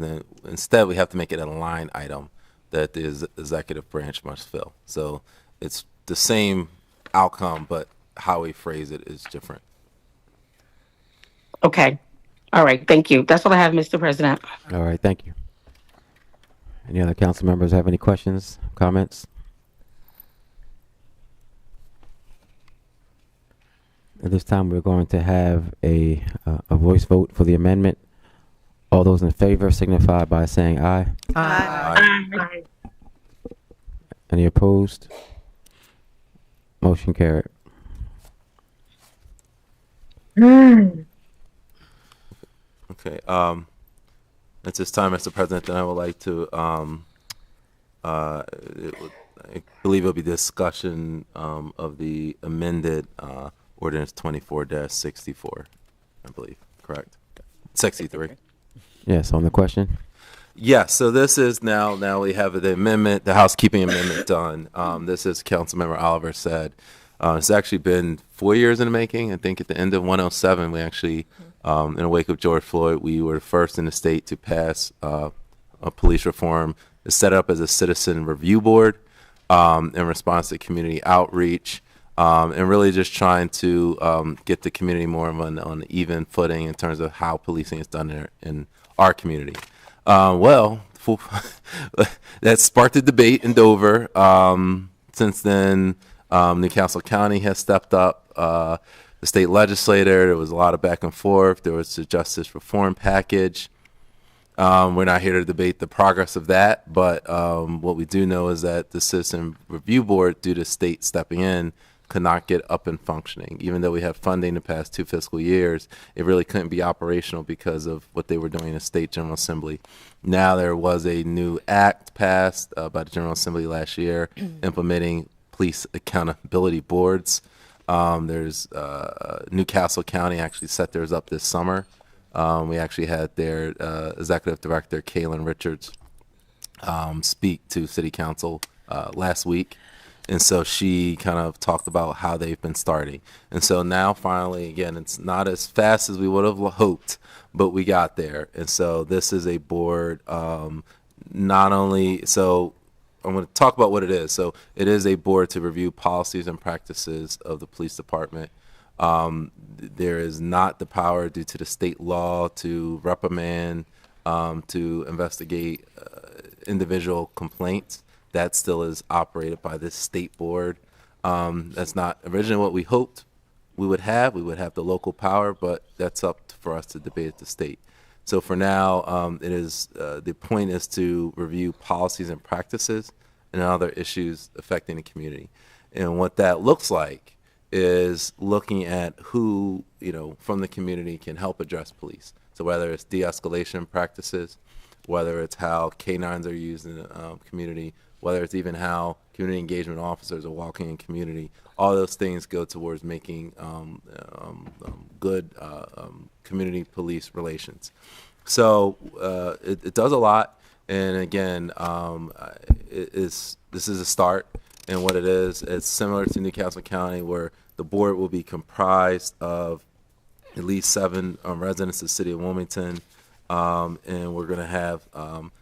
make it a line item that the executive branch must fill. So it's the same outcome, but how we phrase it is different. Okay. All right. Thank you. That's all I have, Mr. President. All right. Thank you. Any other council members have any questions, comments? At this time, we're going to have a voice vote for the amendment. All those in favor signify by saying aye. Aye. Any opposed? Motion carried. Okay. At this time, Mr. President, then I would like to, I believe it'll be discussion of the amended ordinance 24-64, I believe, correct? 63. Yes, on the question. Yes, so this is now we have the amendment, the housekeeping amendment done. This is Councilmember Oliver said. It's actually been 4 years in the making. I think at the end of 107, we actually, in the wake of George Floyd, we were the first in the state to pass a police reform. It's set up as a citizen review board in response to community outreach and really just trying to get the community more of on an even footing in terms of how policing is done in our community. Well, that sparked a debate in Dover. Since then, Newcastle County has stepped up. The state legislator, there was a lot of back and forth. There was the justice reform package. We're not here to debate the progress of that, but what we do know is that the Citizen Review Board, due to state stepping in, could not get up and functioning. Even though we have funding the past 2 fiscal years, it really couldn't be operational because of what they were doing in the state General Assembly. Now there was a new act passed by the General Assembly last year implementing police accountability boards. There's Newcastle County actually set theirs up this summer. We actually had their executive director, Kaylin Richards, speak to City Council last week. And so she kind of talked about how they've been starting. And so now finally, again, it's not as fast as we would have hoped, but we got there. And so this is a board not only, so I'm going to talk about what it is. So it is a board to review policies and practices of the police department. There is not the power due to the state law to reprimand, to investigate individual complaints. That still is operated by this state board. That's not originally what we hoped we would have. We would have the local power, but that's up for us to debate at the state. So for now, it is the point is to review policies and practices and other issues affecting the community. And what that looks like is looking at who, from the community can help address police. So whether it's de-escalation practices, whether it's how canines are used in the community, whether it's even how community engagement officers are walking in community, all those things go towards making good community police relations. So it does a lot, and again, this is a start. And what it is, it's similar to Newcastle County, where the board will be comprised of at least 7 residents of the city of Wilmington. And we're going to have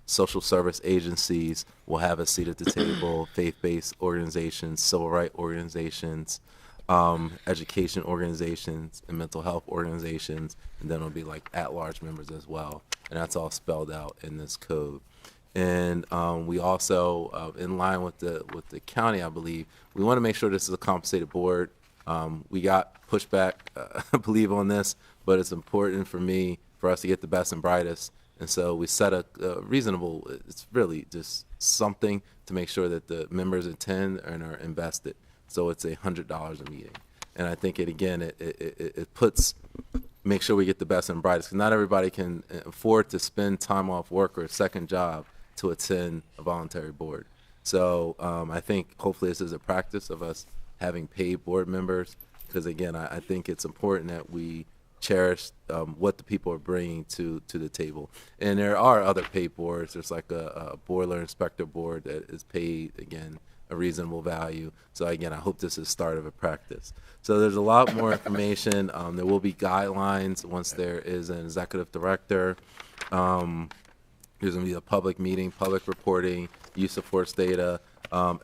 social service agencies will have a seat at the table, faith-based organizations, civil rights organizations, education organizations, and mental health organizations, and then it'll be like at-large members as well. And that's all spelled out in this code. And we also, in line with the county, I believe, we want to make sure this is a compensated board. We got pushback, I believe, on this, but it's important for us to get the best and brightest. And so we set a reasonable, it's really just something to make sure that the members attend and are invested. So it's $100 a meeting. And I think it make sure we get the best and brightest, because not everybody can afford to spend time off work or a second job to attend a voluntary board. So I think hopefully this is a practice of us having paid board members, because again, I think it's important that we cherish what the people are bringing to the table. And there are other paid boards. There's like a boiler inspector board that is paid, again, a reasonable value. So again, I hope this is the start of a practice. So there's a lot more information. There will be guidelines once there is an executive director. There's going to be a public meeting, public reporting, use of force data,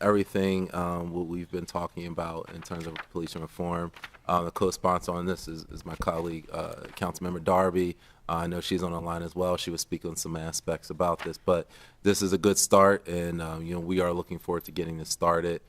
everything what we've been talking about in terms of police reform. The co-sponsor on this is my colleague, Councilmember Darby. I know she's on the line as well. She was speaking on some aspects about this, but this is a good start, and we are looking forward to getting this started.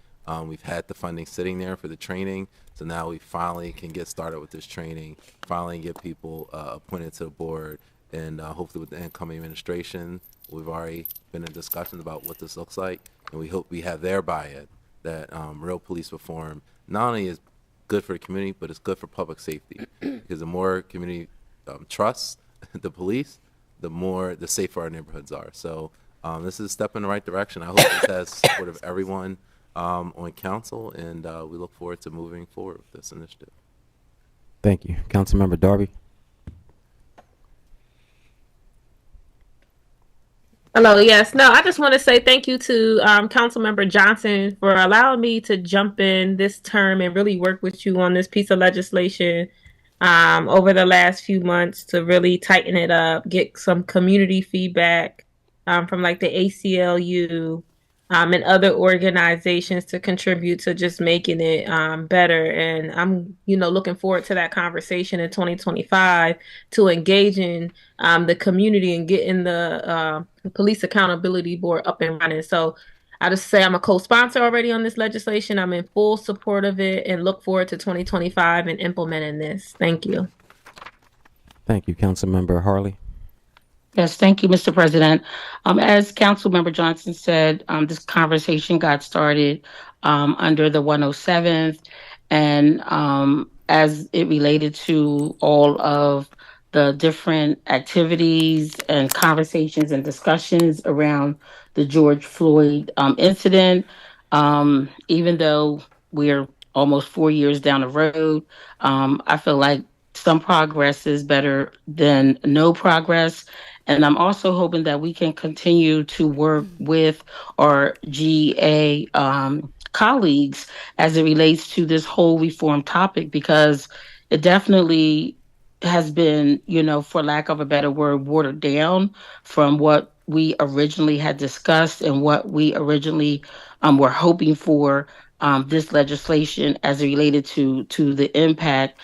We've had the funding sitting there for the training, so now we finally can get started with this training, finally get people appointed to the board, and hopefully with the incoming administration, we've already been in discussions about what this looks like, and we hope we have their buy-in that real police reform not only is good for the community, but it's good for public safety. Because the more community trusts the police, the safer our neighborhoods are. So this is a step in the right direction. I hope this has support of everyone on council, and we look forward to moving forward with this initiative. Thank you. Councilmember Darby. Hello, yes. No, I just want to say thank you to Councilmember Johnson for allowing me to jump in this term and really work with you on this piece of legislation over the last few months to really tighten it up, get some community feedback from like the ACLU and other organizations to contribute to just making it better. And I'm, looking forward to that conversation in 2025 to engaging the community and getting the Police Accountability Board up and running. So I just say I'm a co-sponsor already on this legislation. I'm in full support of it and look forward to 2025 and implementing this. Thank you. Thank you. Councilmember Harlee. Yes, thank you, Mr. President. As Councilmember Johnson said, this conversation got started under the 107th, and as it related to all of the different activities and conversations and discussions around the George Floyd incident, even though we're almost 4 years down the road, I feel like some progress is better than no progress. And I'm also hoping that we can continue to work with our GA colleagues as it relates to this whole reform topic, because it definitely has been, for lack of a better word, watered down from what we originally had discussed and what we originally were hoping for this legislation as it related to the impact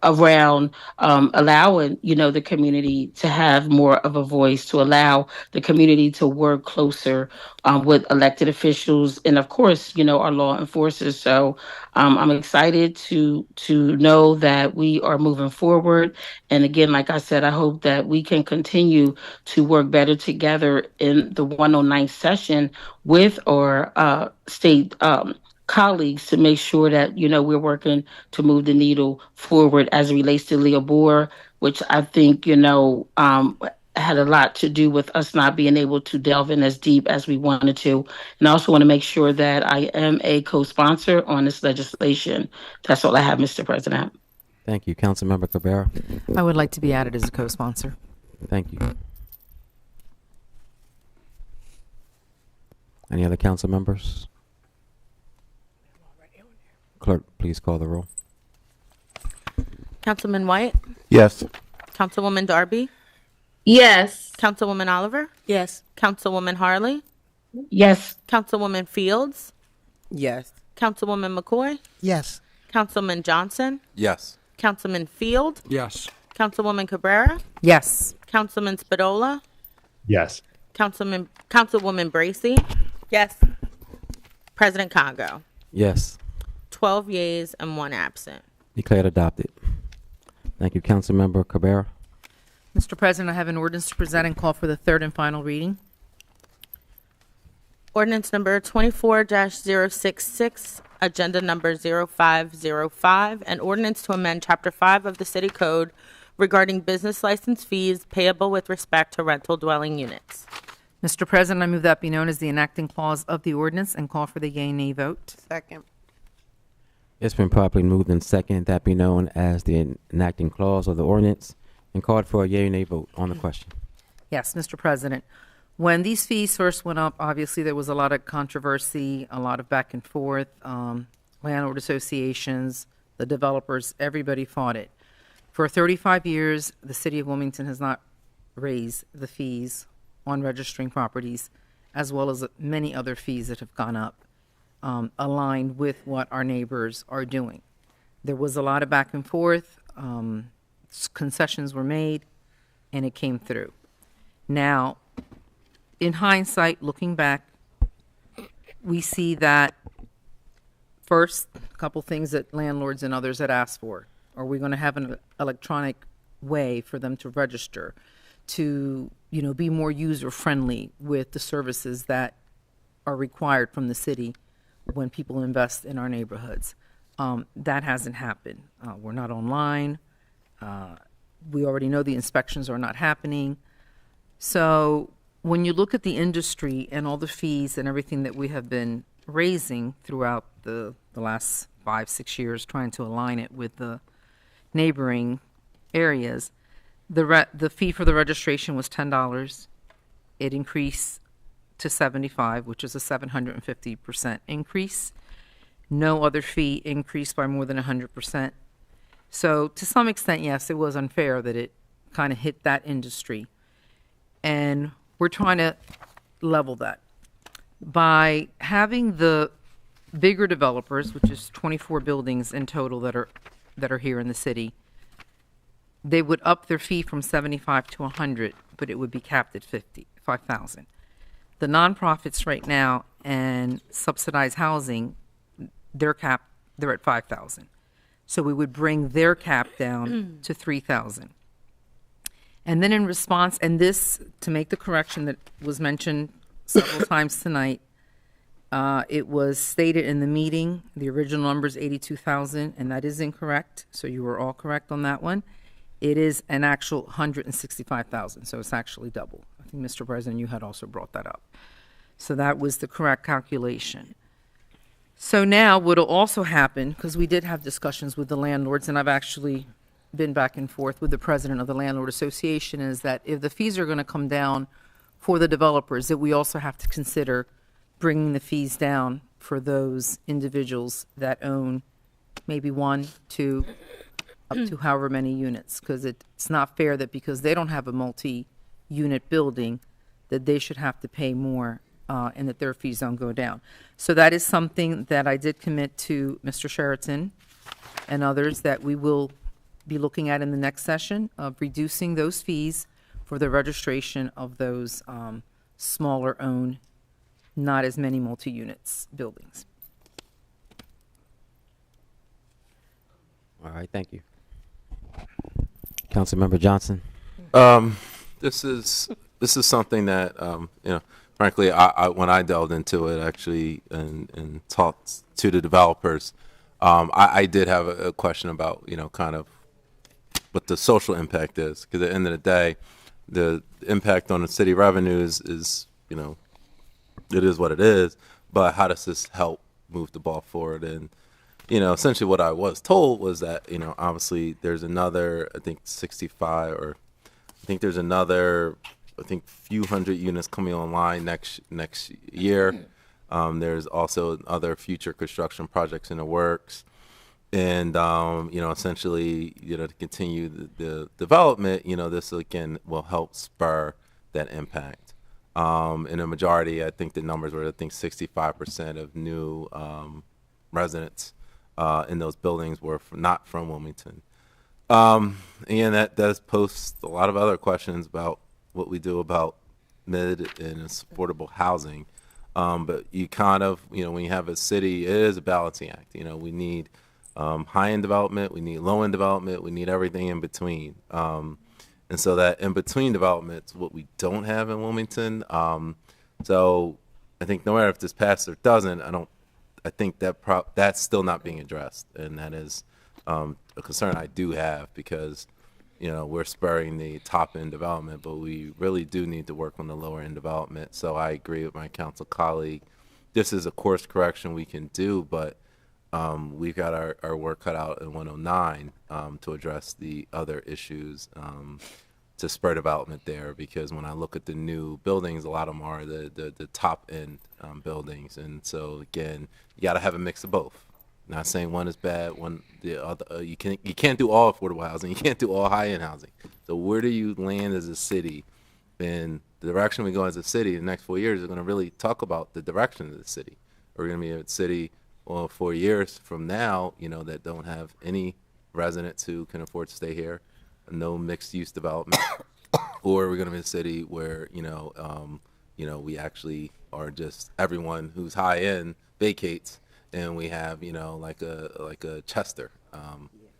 around allowing, the community to have more of a voice, to allow the community to work closer with elected officials and, of course, our law enforcers. So I'm excited to know that we are moving forward. And again, like I said, I hope that we can continue to work better together in the 109th session with our state colleagues to make sure that, we're working to move the needle forward as it relates to Leo Boer, which I think, had a lot to do with us not being able to delve in as deep as we wanted to. And I also want to make sure that I am a co-sponsor on this legislation. That's all I have, Mr. President. Thank you. Councilmember Cabrera. I would like to be added as a co-sponsor. Thank you. Any other council members? Clerk, please call the roll. Councilman White? Yes. Councilwoman Darby? Yes. Councilwoman Oliver? Yes. Councilwoman Harlee? Yes. Councilwoman Fields? Yes. Councilwoman McCoy? Yes. Councilman Johnson? Yes. Councilman Field? Yes. Councilwoman Cabrera? Yes. Councilman Spadola? Yes. Councilwoman Bracy? Yes. President Congo? Yes. 12 yeas and 1 absent. Declared adopted. Thank you. Councilmember Cabrera. Mr. President, I have an ordinance to present and call for the third and final reading. Ordinance number 24-066, agenda number 0505, an ordinance to amend Chapter 5 of the City Code regarding business license fees payable with respect to rental dwelling units. Mr. President, I move that be known as the enacting clause of the ordinance and call for the yea/nay vote. Second. It's been properly moved in second that be known as the enacting clause of the ordinance and called for a yea or nay vote on the question. Yes, Mr. President. When these fees first went up, obviously there was a lot of controversy, a lot of back and forth. Landlord associations, the developers, everybody fought it. For 35 years, the city of Wilmington has not raised the fees on registering properties, as well as many other fees that have gone up, aligned with what our neighbors are doing. There was a lot of back and forth. Concessions were made, and it came through. Now, in hindsight, looking back, we see that first, a couple things that landlords and others had asked for. Are we going to have an electronic way for them to register, to, you know, be more user-friendly with the services that are required from the city when people invest in our neighborhoods. That hasn't happened. We're not online. We already know the inspections are not happening. So when you look at the industry and all the fees and everything that we have been raising throughout the last 5-6 years, trying to align it with the neighboring areas, the fee for the registration was $10. It increased to $75, which is a 750% increase. No other fee increased by more than 100%. So to some extent, yes, it was unfair that it kind of hit that industry. And we're trying to level that by having the bigger developers, which is 24 buildings in total that are here in the city. They would up their fee from 75 to 100, but it would be capped at 5,000. The nonprofits right now and subsidized housing, they're at 5,000. So we would bring their cap down to 3,000. And then in response, and this, to make the correction that was mentioned several times tonight, it was stated in the meeting, the original number is 82,000, and that is incorrect. So you were all correct on that one. It is an actual 165,000, so it's actually double. I think, Mr. President, you had also brought that up. So that was the correct calculation. So now what will also happen, because we did have discussions with the landlords, and I've actually been back and forth with the president of the Landlord Association, is that if the fees are going to come down for the developers, that we also have to consider bringing the fees down for those individuals that own maybe 1, 2, up to however many units, because it's not fair that because they don't have a multi-unit building, that they should have to pay more and that their fees don't go down. So that is something that I did commit to Mr. Sheraton and others that we will be looking at in the next session of reducing those fees for the registration of those smaller owned, not as many multi-units buildings. All right, thank you. Councilmember Johnson. This is something that you know, frankly, I when I delved into it actually and talked to the developers, I did have a question about, you know, kind of what the social impact is, because at the end of the day, the impact on the city revenues is, you know, it is what it is, but how does this help move the ball forward? And, you know, essentially what I was told was that, you know, obviously there's another, I think 65, or I think there's another, I think few hundred units coming online next year. There's also other future construction projects in the works. And, you know, essentially, you know, to continue the development, you know, this again will help spur that impact. In a majority, I think the numbers were, I think 65% of new residents in those buildings were not from Wilmington. And that does post a lot of other questions about what we do about mid and affordable housing. But you kind of, you know, when you have a city, it is a balancing act. You know, we need high-end development, we need low-end development, we need everything in between. And so that in-between development is what we don't have in Wilmington. So I think no matter if this passes or doesn't, I think that that's still not being addressed. And that is a concern I do have, because, you know, we're spurring the top-end development, but we really do need to work on the lower-end development. So I agree with my council colleague. This is a course correction we can do, but we've got our work cut out in 109 to address the other issues to spur development there, because when I look at the new buildings, a lot of them are the top-end buildings. And so, again, you got to have a mix of both. Not saying one is bad, the other. You can't do all affordable housing. You can't do all high-end housing. So where do you land as a city? And the direction we go as a city in the next 4 years is going to really talk about the direction of the city. We're going to be a city, well, 4 years from now, you know, that don't have any residents who can afford to stay here, no mixed-use development, or we're going to be a city where, you know, we actually are just everyone who's high-end vacates, and we have, you know, like a Chester.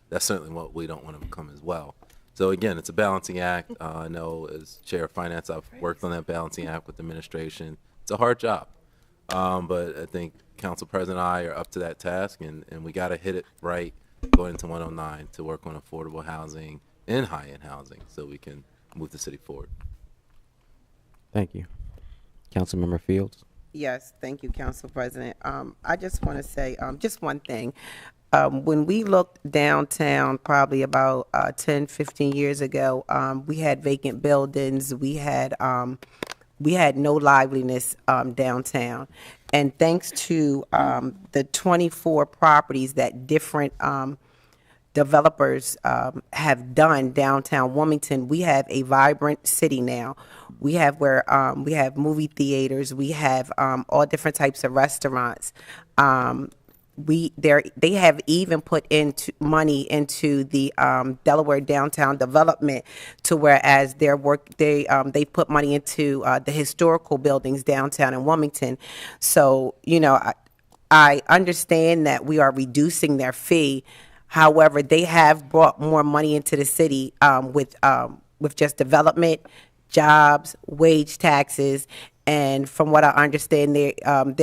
That's certainly what we don't want to become as well. So again, it's a balancing act. I know as chair of finance, I've worked on that balancing act with the administration. It's a hard job, but I think Council President and I are up to that task, and we got to hit it right going into 109 to work on affordable housing and high-end housing so we can move the city forward. Thank you. Councilmember Fields. Yes, thank you, Council President. I just want to say just one thing. When we looked downtown probably about 10, 15 years ago, we had vacant buildings. We had no liveliness downtown. And thanks to the 24 properties that different developers have done downtown Wilmington, we have a vibrant city now. We have we have movie theaters, we have all different types of restaurants. They have even put into money into the Delaware downtown development, to whereas they put money into the historical buildings downtown in Wilmington. So I understand that we are reducing their fee. However, they have brought more money into the city with just development, jobs, wage taxes, and from what I understand, there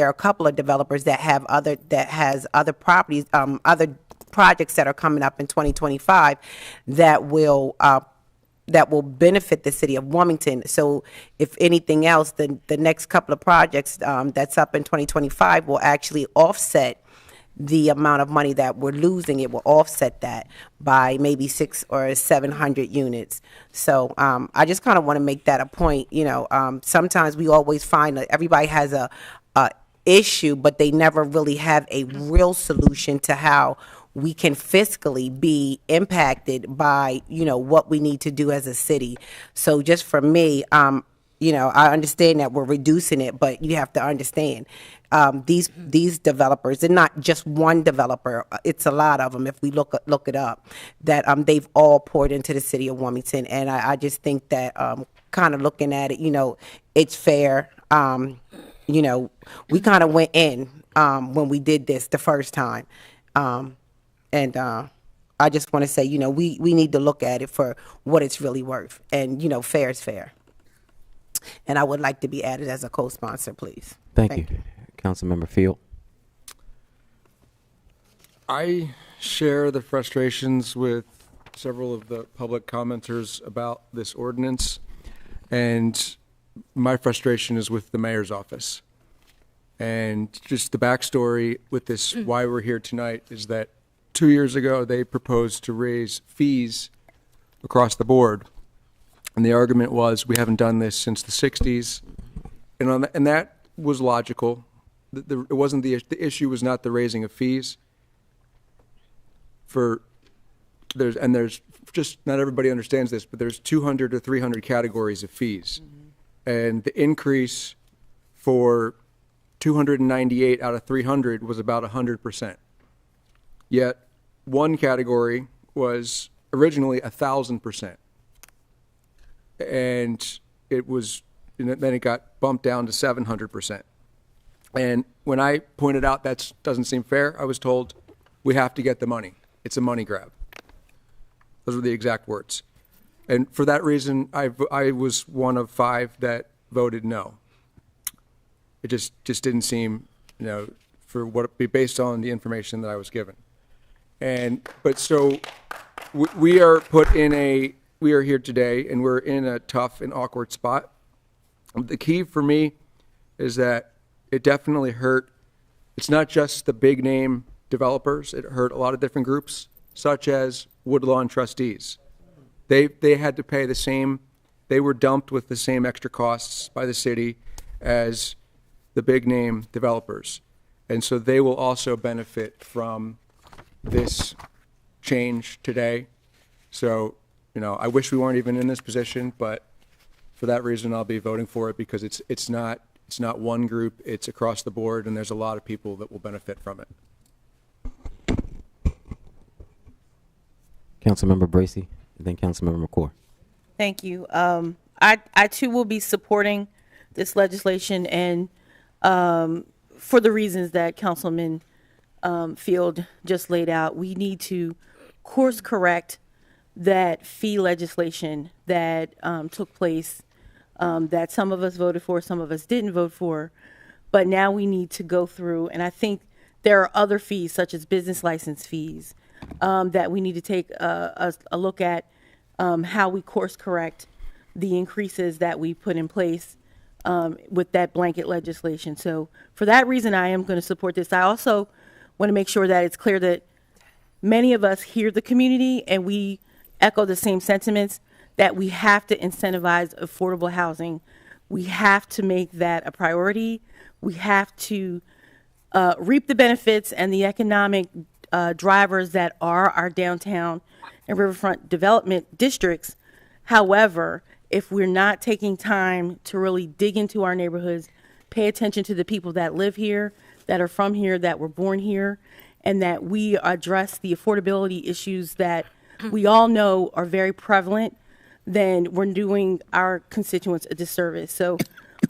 are a couple of developers that has other properties, other projects that are coming up in 2025 that will benefit the city of Wilmington. So, if anything else, the next couple of projects that's up in 2025 will actually offset the amount of money that we're losing. It will offset that by maybe 600 or 700 units. So I just kind of want to make that a point. Sometimes we always find that everybody has a issue, but they never really have a real solution to how we can fiscally be impacted by what we need to do as a city. So just for me, I understand that we're reducing it, but you have to understand these developers, and not just one developer, it's a lot of them if we look it up, that they've all poured into the city of Wilmington. And I just think that kind of looking at it, it's fair. We kind of went in when we did this the first time. And I just want to say, we need to look at it for what it's really worth. And, fair is fair. And I would like to be added as a co-sponsor, please. Thank you. Councilmember Field. I share the frustrations with several of the public commenters about this ordinance, and my frustration is with the mayor's office. And just the backstory with this, why we're here tonight, is that 2 years ago they proposed to raise fees across the board, and the argument was we haven't done this since the 60s, and that was logical. It wasn't the issue was not the raising of fees. There's just, not everybody understands this, but there's 200 or 300 categories of fees, and the increase for 298 out of 300 was about 100%. Yet one category was originally 1,000%, and then it got bumped down to 700%. And when I pointed out that doesn't seem fair, I was told we have to get the money. It's a money grab. Those were the exact words. And for that reason, I was one of 5 that voted no. It just didn't seem, for what based on the information that I was given. But so we are here today, and we're in a tough and awkward spot. The key for me is that it definitely hurt. It's not just the big name developers. It hurt a lot of different groups, such as Woodlawn trustees. They had to pay the same. They were dumped with the same extra costs by the city as the big name developers, and so they will also benefit from this change today. So I wish we weren't even in this position, but for that reason, I'll be voting for it, because it's not one group, it's across the board, and there's a lot of people that will benefit from it. Councilmember Bracy, and then Councilmember McCoy. Thank you. I too will be supporting this legislation, and for the reasons that Councilman Field just laid out, we need to course correct that fee legislation that took place, that some of us voted for, some of us didn't vote for, but now we need to go through, and I think there are other fees such as business license fees that we need to take a look at how we course correct the increases that we put in place with that blanket legislation. So for that reason, I am going to support this. I also want to make sure that it's clear that many of us hear the community and we echo the same sentiments that we have to incentivize affordable housing. We have to make that a priority. We have to reap the benefits and the economic drivers that are our downtown and riverfront development districts. However, if we're not taking time to really dig into our neighborhoods, pay attention to the people that live here, that are from here, that were born here, and that we address the affordability issues that we all know are very prevalent, then we're doing our constituents a disservice. So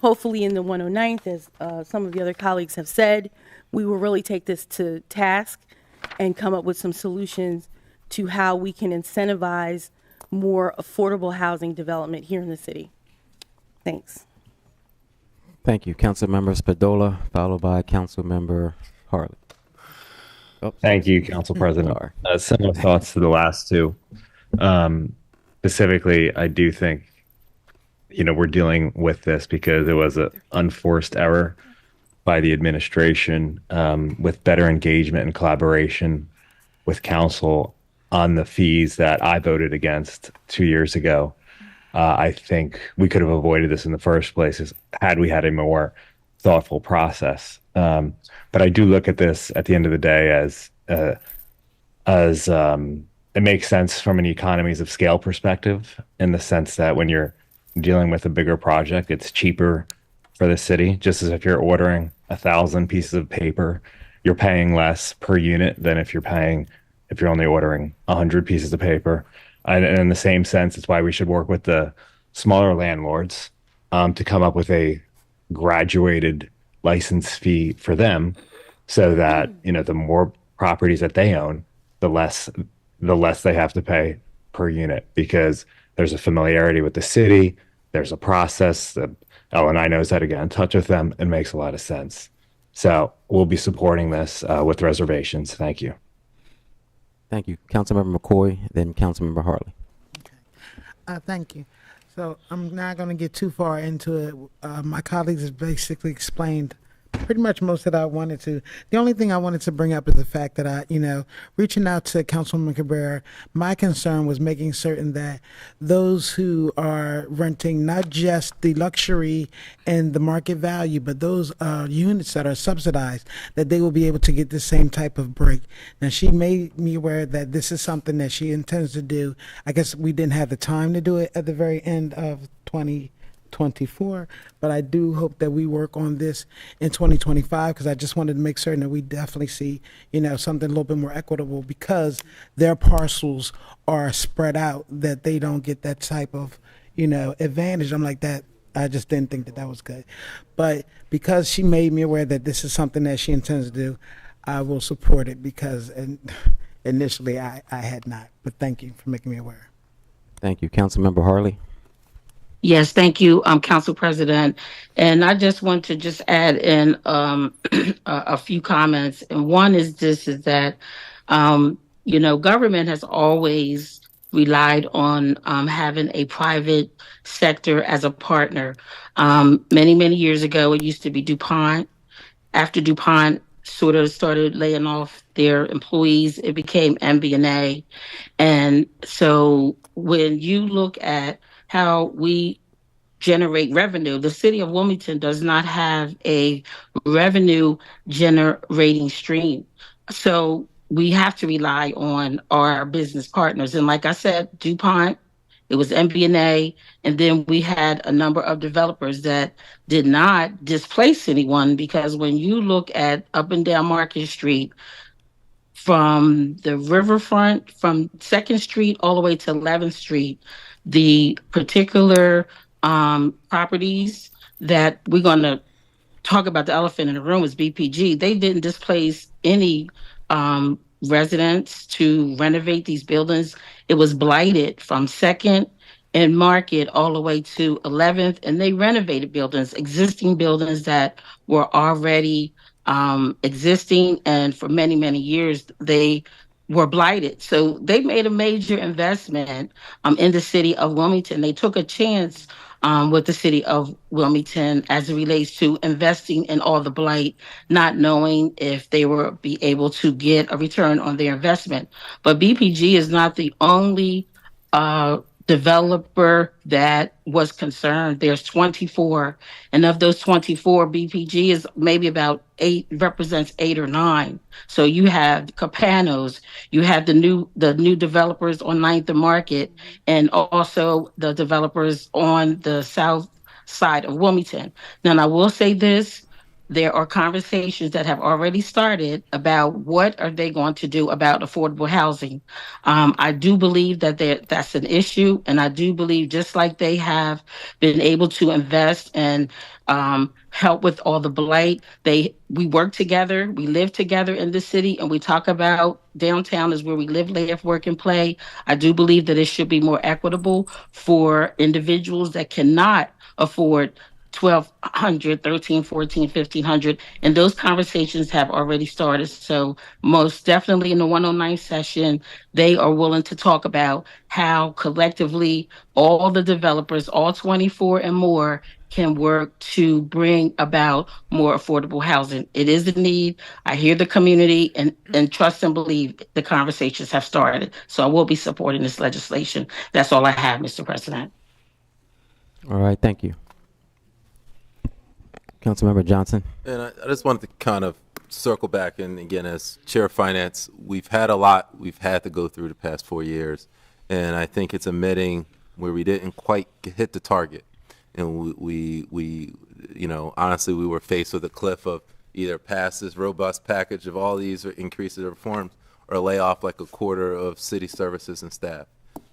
hopefully in the 109th, as some of the other colleagues have said, we will really take this to task and come up with some solutions to how we can incentivize more affordable housing development here in the city. Thanks. Thank you. Councilmember Spadola, followed by Councilmember Harlee. Oh, thank you, Council President. Similar thoughts to the last two. Specifically, I do think, we're dealing with this because it was an unforced error by the administration with better engagement and collaboration with council on the fees that I voted against 2 years ago. I think we could have avoided this in the first place had we had a more thoughtful process. But I do look at this at the end of the day as it makes sense from an economies of scale perspective, in the sense that when you're dealing with a bigger project, it's cheaper for the city. Just as if you're ordering 1,000 pieces of paper, you're paying less per unit than if you're only ordering 100 pieces of paper. And in the same sense, it's why we should work with the smaller landlords to come up with a graduated license fee for them, so that the more properties that they own, the less they have to pay per unit, because there's a familiarity with the city. There's a process that L&I knows how to get in touch with them. It makes a lot of sense. So we'll be supporting this with reservations. Thank you. Thank you. Councilmember McCoy, then Councilmember Harlee. Thank you. So I'm not going to get too far into it. My colleagues have basically explained pretty much most that I wanted to. The only thing I wanted to bring up is the fact that reaching out to Councilwoman Cabrera, my concern was making certain that those who are renting not just the luxury and the market value, but those units that are subsidized, that they will be able to get the same type of break. Now, she made me aware that this is something that she intends to do. I guess we didn't have the time to do it at the very end of 2024, but I do hope that we work on this in 2025, because I just wanted to make certain that we definitely see, something a little bit more equitable, because their parcels are spread out, that they don't get that type of, advantage. I'm like that. I just didn't think that was good. But because she made me aware that this is something that she intends to do, I will support it, because initially I had not. But thank you for making me aware. Thank you. Councilmember Harlee. Yes, thank you, Council President. And I just want to just add in a few comments. And one is that, government has always relied on having a private sector as a partner. Many, many years ago, it used to be DuPont. After DuPont sort of started laying off their employees, it became MBNA. And so when you look at how we generate revenue, the city of Wilmington does not have a revenue generating stream. So we have to rely on our business partners. And like I said, DuPont, it was MBNA, and then we had a number of developers that did not displace anyone, because when you look at up and down Market Street, from the riverfront, from 2nd Street all the way to 11th Street, the particular properties that we're going to talk about, the elephant in the room, is BPG. They didn't displace any residents to renovate these buildings. It was blighted from 2nd and Market all the way to 11th, and they renovated buildings, existing buildings that were already existing, and for many, many years they were blighted. So they made a major investment in the city of Wilmington. They took a chance with the city of Wilmington as it relates to investing in all the blight, not knowing if they were be able to get a return on their investment. But BPG is not the only developer that was concerned. There's 24, and of those 24, BPG is maybe about 8, represents 8 or 9. So you have Capanos, you have the new developers on 9th and Market, and also the developers on the south side of Wilmington. Now, I will say this. There are conversations that have already started about what are they going to do about affordable housing. I do believe that that's an issue, and I do believe just like they have been able to invest and help with all the blight, we work together, we live together in the city, and we talk about downtown is where we live, laugh, work, and play. I do believe that it should be more equitable for individuals that cannot afford 1,200, 13, 14, 1,500, and those conversations have already started. So most definitely in the 109 session, they are willing to talk about how collectively all the developers, all 24 and more, can work to bring about more affordable housing. It is a need. I hear the community, and trust and believe the conversations have started. So I will be supporting this legislation. That's all I have, Mr. President. All right, thank you. Councilmember Johnson. And I just wanted to kind of circle back, and again, as Chair of Finance, we've had a lot we've had to go through the past 4 years, and I think it's admitting where we didn't quite hit the target. And we you know, honestly, we were faced with a cliff of either pass this robust package of all these increases or reforms, or lay off like a quarter of city services and staff.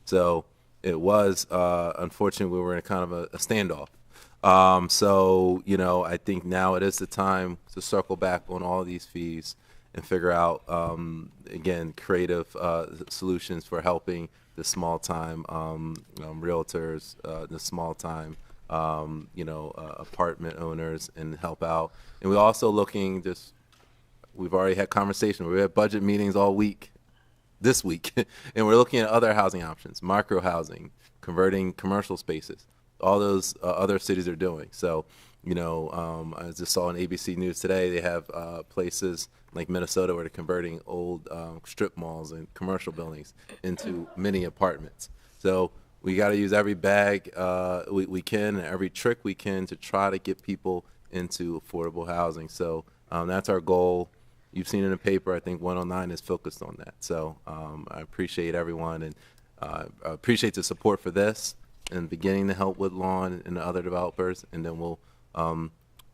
So it was, unfortunately, we were in kind of a standoff. So, you know, I think now it is the time to circle back on all these fees and figure out, again, creative solutions for helping the small-time realtors, the small-time, you know, apartment owners, and help out. And we're also looking we've already had conversations. We had budget meetings all week, this week, and we're looking at other housing options, micro housing, converting commercial spaces. All those other cities are doing. So, you know, I just saw on ABC News today, they have places like Minnesota where they're converting old strip malls and commercial buildings into mini apartments. So we got to use every bag we can, and every trick we can to try to get people into affordable housing. So that's our goal. You've seen in the paper, I think 109 is focused on that. So I appreciate everyone, and I appreciate the support for this, and beginning to help with Lawn and the other developers, and then we'll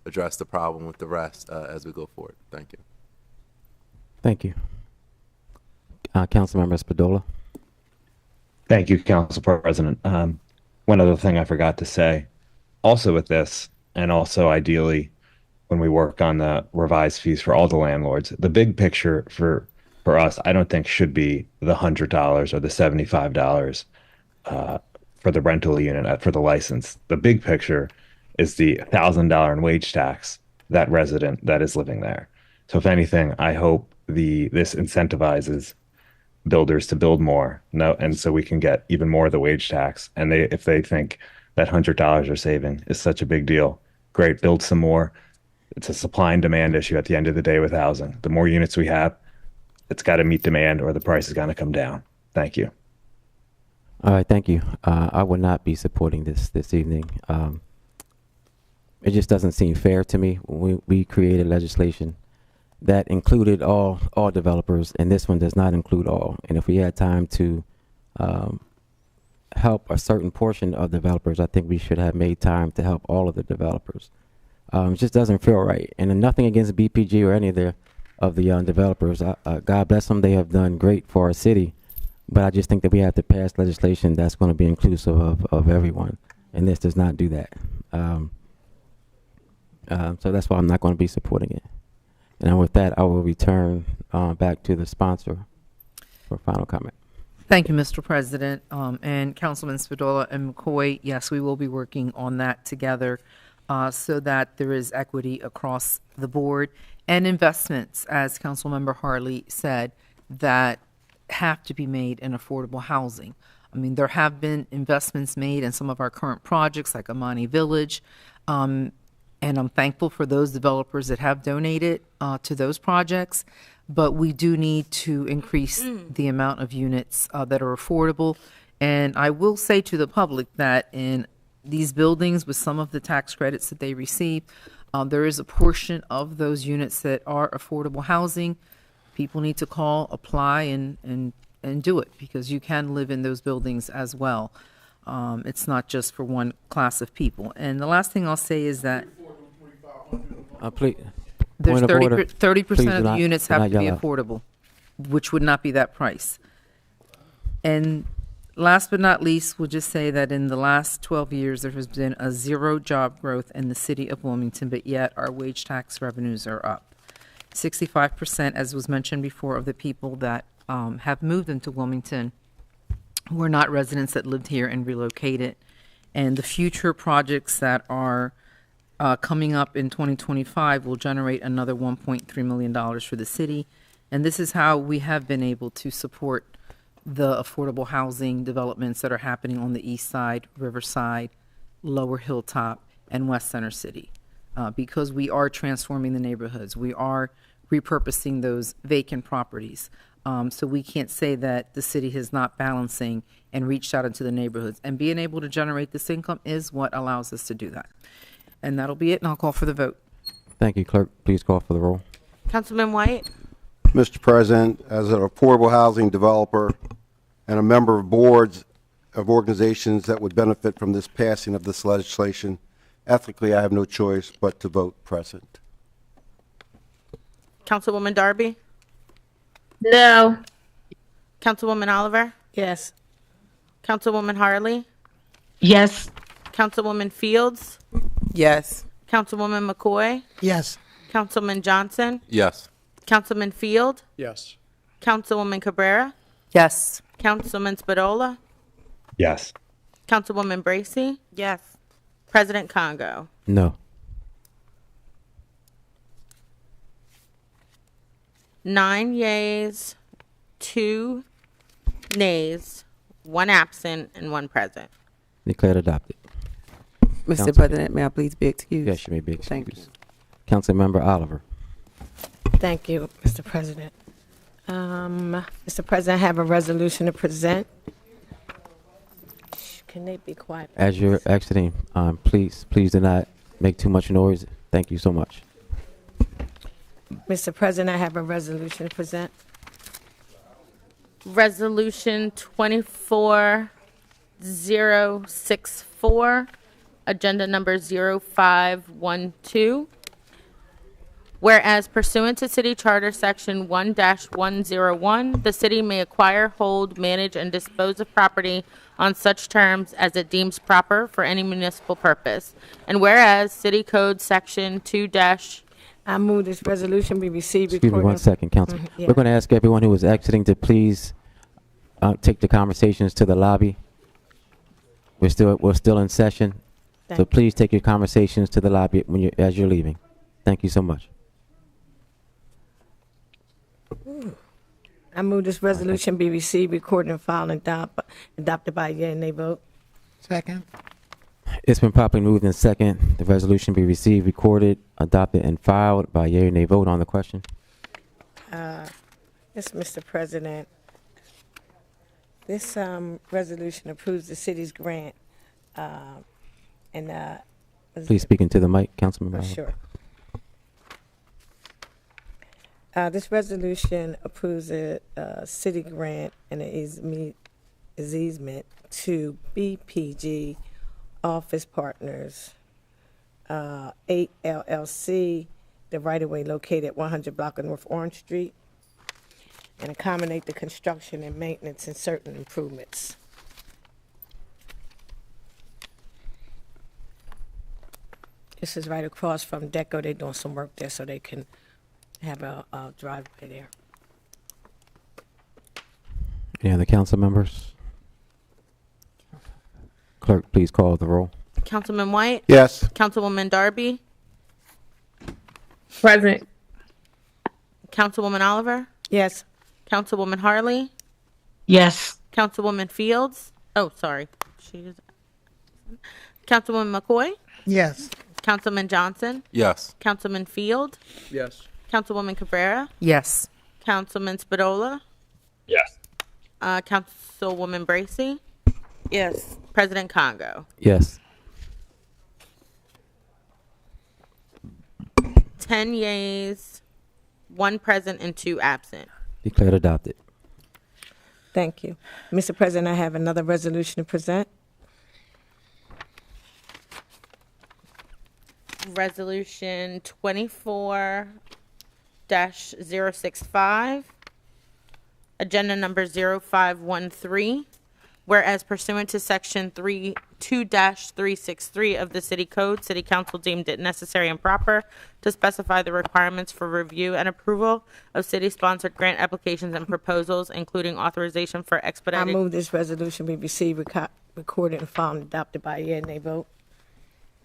address the problem with the rest as we go forward. Thank you. Thank you. Councilmember Spadola. Thank you, Council President. One other thing I forgot to say, also with this, and also ideally when we work on the revised fees for all the landlords, the big picture for us, I don't think should be the $100 or the $75 for the rental unit for the license. The big picture is the $1,000 in wage tax that resident that is living there. So if anything, I hope this incentivizes builders to build more, and so we can get even more of the wage tax. And if they think that $100 they're saving is such a big deal, great, build some more. It's a supply and demand issue at the end of the day with housing. The more units we have, it's got to meet demand, or the price is going to come down. Thank you. All right, thank you. I will not be supporting this evening. It just doesn't seem fair to me. We created legislation that included all developers, and this one does not include all. And if we had time to help a certain portion of developers, I think we should have made time to help all of the developers. It just doesn't feel right. And nothing against BPG or any of the developers. God bless them. They have done great for our city. But I just think that we have to pass legislation that's going to be inclusive of everyone. And this does not do that. So that's why I'm not going to be supporting it. And with that, I will return back to the sponsor for final comment. Thank you, Mr. President. And Councilman Spadola and McCoy, yes, we will be working on that together so that there is equity across the board and investments, as Councilmember Harlee said, that have to be made in affordable housing. I mean, there have been investments made in some of our current projects like Amani Village, and I'm thankful for those developers that have donated to those projects. But we do need to increase the amount of units that are affordable. And I will say to the public that in these buildings, with some of the tax credits that they receive, there is a portion of those units that are affordable housing. People need to call, apply, and do it, because you can live in those buildings as well. It's not just for one class of people. And the last thing I'll say is that Please. there's Point of order. 30% Please of do the not- units do have not to be yell out. affordable, which would not be that price. And last but not least, we'll just say that in the last 12 years, there has been a zero job growth in the city of Wilmington, but yet our wage tax revenues are up. 65%, as was mentioned before, of the people that have moved into Wilmington were not residents that lived here and relocated. And the future projects that are coming up in 2025 will generate another $1.3 million for the city. And this is how we have been able to support the affordable housing developments that are happening on the east side, Riverside, Lower Hilltop, and West Center City. Because we are transforming the neighborhoods. We are repurposing those vacant properties. So we can't say that the city is not balancing and reached out into the neighborhoods. And being able to generate this income is what allows us to do that. And that'll be it, and I'll call for the vote. Thank you, Clerk. Please call for the roll. Councilman White? Mr. President, as an affordable housing developer and a member of boards of organizations that would benefit from this passing of this legislation, ethically, I have no choice but to vote present. Councilwoman Darby? No. Councilwoman Oliver? Yes. Councilwoman Harlee? Yes. Councilwoman Fields? Yes. Councilwoman McCoy? Yes. Councilman Johnson? Yes. Councilman Field? Yes. Councilwoman Cabrera? Yes. Councilman Spadola? Yes. Councilwoman Bracy? Yes. President Congo? No. 9 yeas, 2 nays, 1 absent, and 1 present. Declared adopted. Mr. Council- President, may I please be excused? Yes, you may be Thank excused. Councilmember Oliver. Thank you, Mr. President. Mr. President, I have a resolution to present. Can they be quiet? As you're exiting, please do not make too much noise. Thank you so much. Mr. President, I have a resolution to present. Resolution 24064, agenda number 0512. Whereas pursuant to City Charter Section 1-101, the city may acquire, hold, manage, and dispose of property on such terms as it deems proper for any municipal purpose. And whereas City Code Section 2- I move this resolution be received. Excuse me recorded- 1 second, Council. Yeah. We're going to ask everyone who is exiting to please take the conversations to the lobby. We're still in session, so Thank you. please take your conversations to the lobby as you're leaving. Thank you so much. I move this resolution be received, recorded, and filed, and adopted by a yea and nay vote. Second. It's been properly moved in second. The resolution be received, recorded, adopted, and filed by yea or nay vote on the question. Yes, Mr. President. This resolution approves the city's grant, and Please speak into the mic, Councilman. Oh, sure. This resolution approves a city grant and an easement to BPG Office Partners, 8 LLC, the right-of-way located at 100 block of North Orange Street, and accommodate the construction and maintenance and certain improvements. This is right across from DECO. They're doing some work there so they can have a driveway there. Any other council members? Clerk, please call the roll. Councilman White? Yes. Councilwoman Darby? Present. Councilwoman Oliver? Yes. Councilwoman Harlee? Yes. Councilwoman Fields? Oh, sorry. She is. Councilwoman McCoy? Yes. Councilman Johnson? Yes. Councilman Field? Yes. Councilwoman Cabrera? Yes. Councilman Spadola? Yes. Councilwoman Bracy? Yes. President Congo? Yes. 10 yeas, 1 present, and 2 absent. Declared adopted. Thank you. Mr. President, I have another resolution to present. Resolution 24-065, agenda number 0513. Whereas pursuant to section 2-363 of the city code, city council deemed it necessary and proper to specify the requirements for review and approval of city-sponsored grant applications and proposals, including authorization for I expedited. move this resolution be received, recorded, and filed and adopted by a yea and nay vote.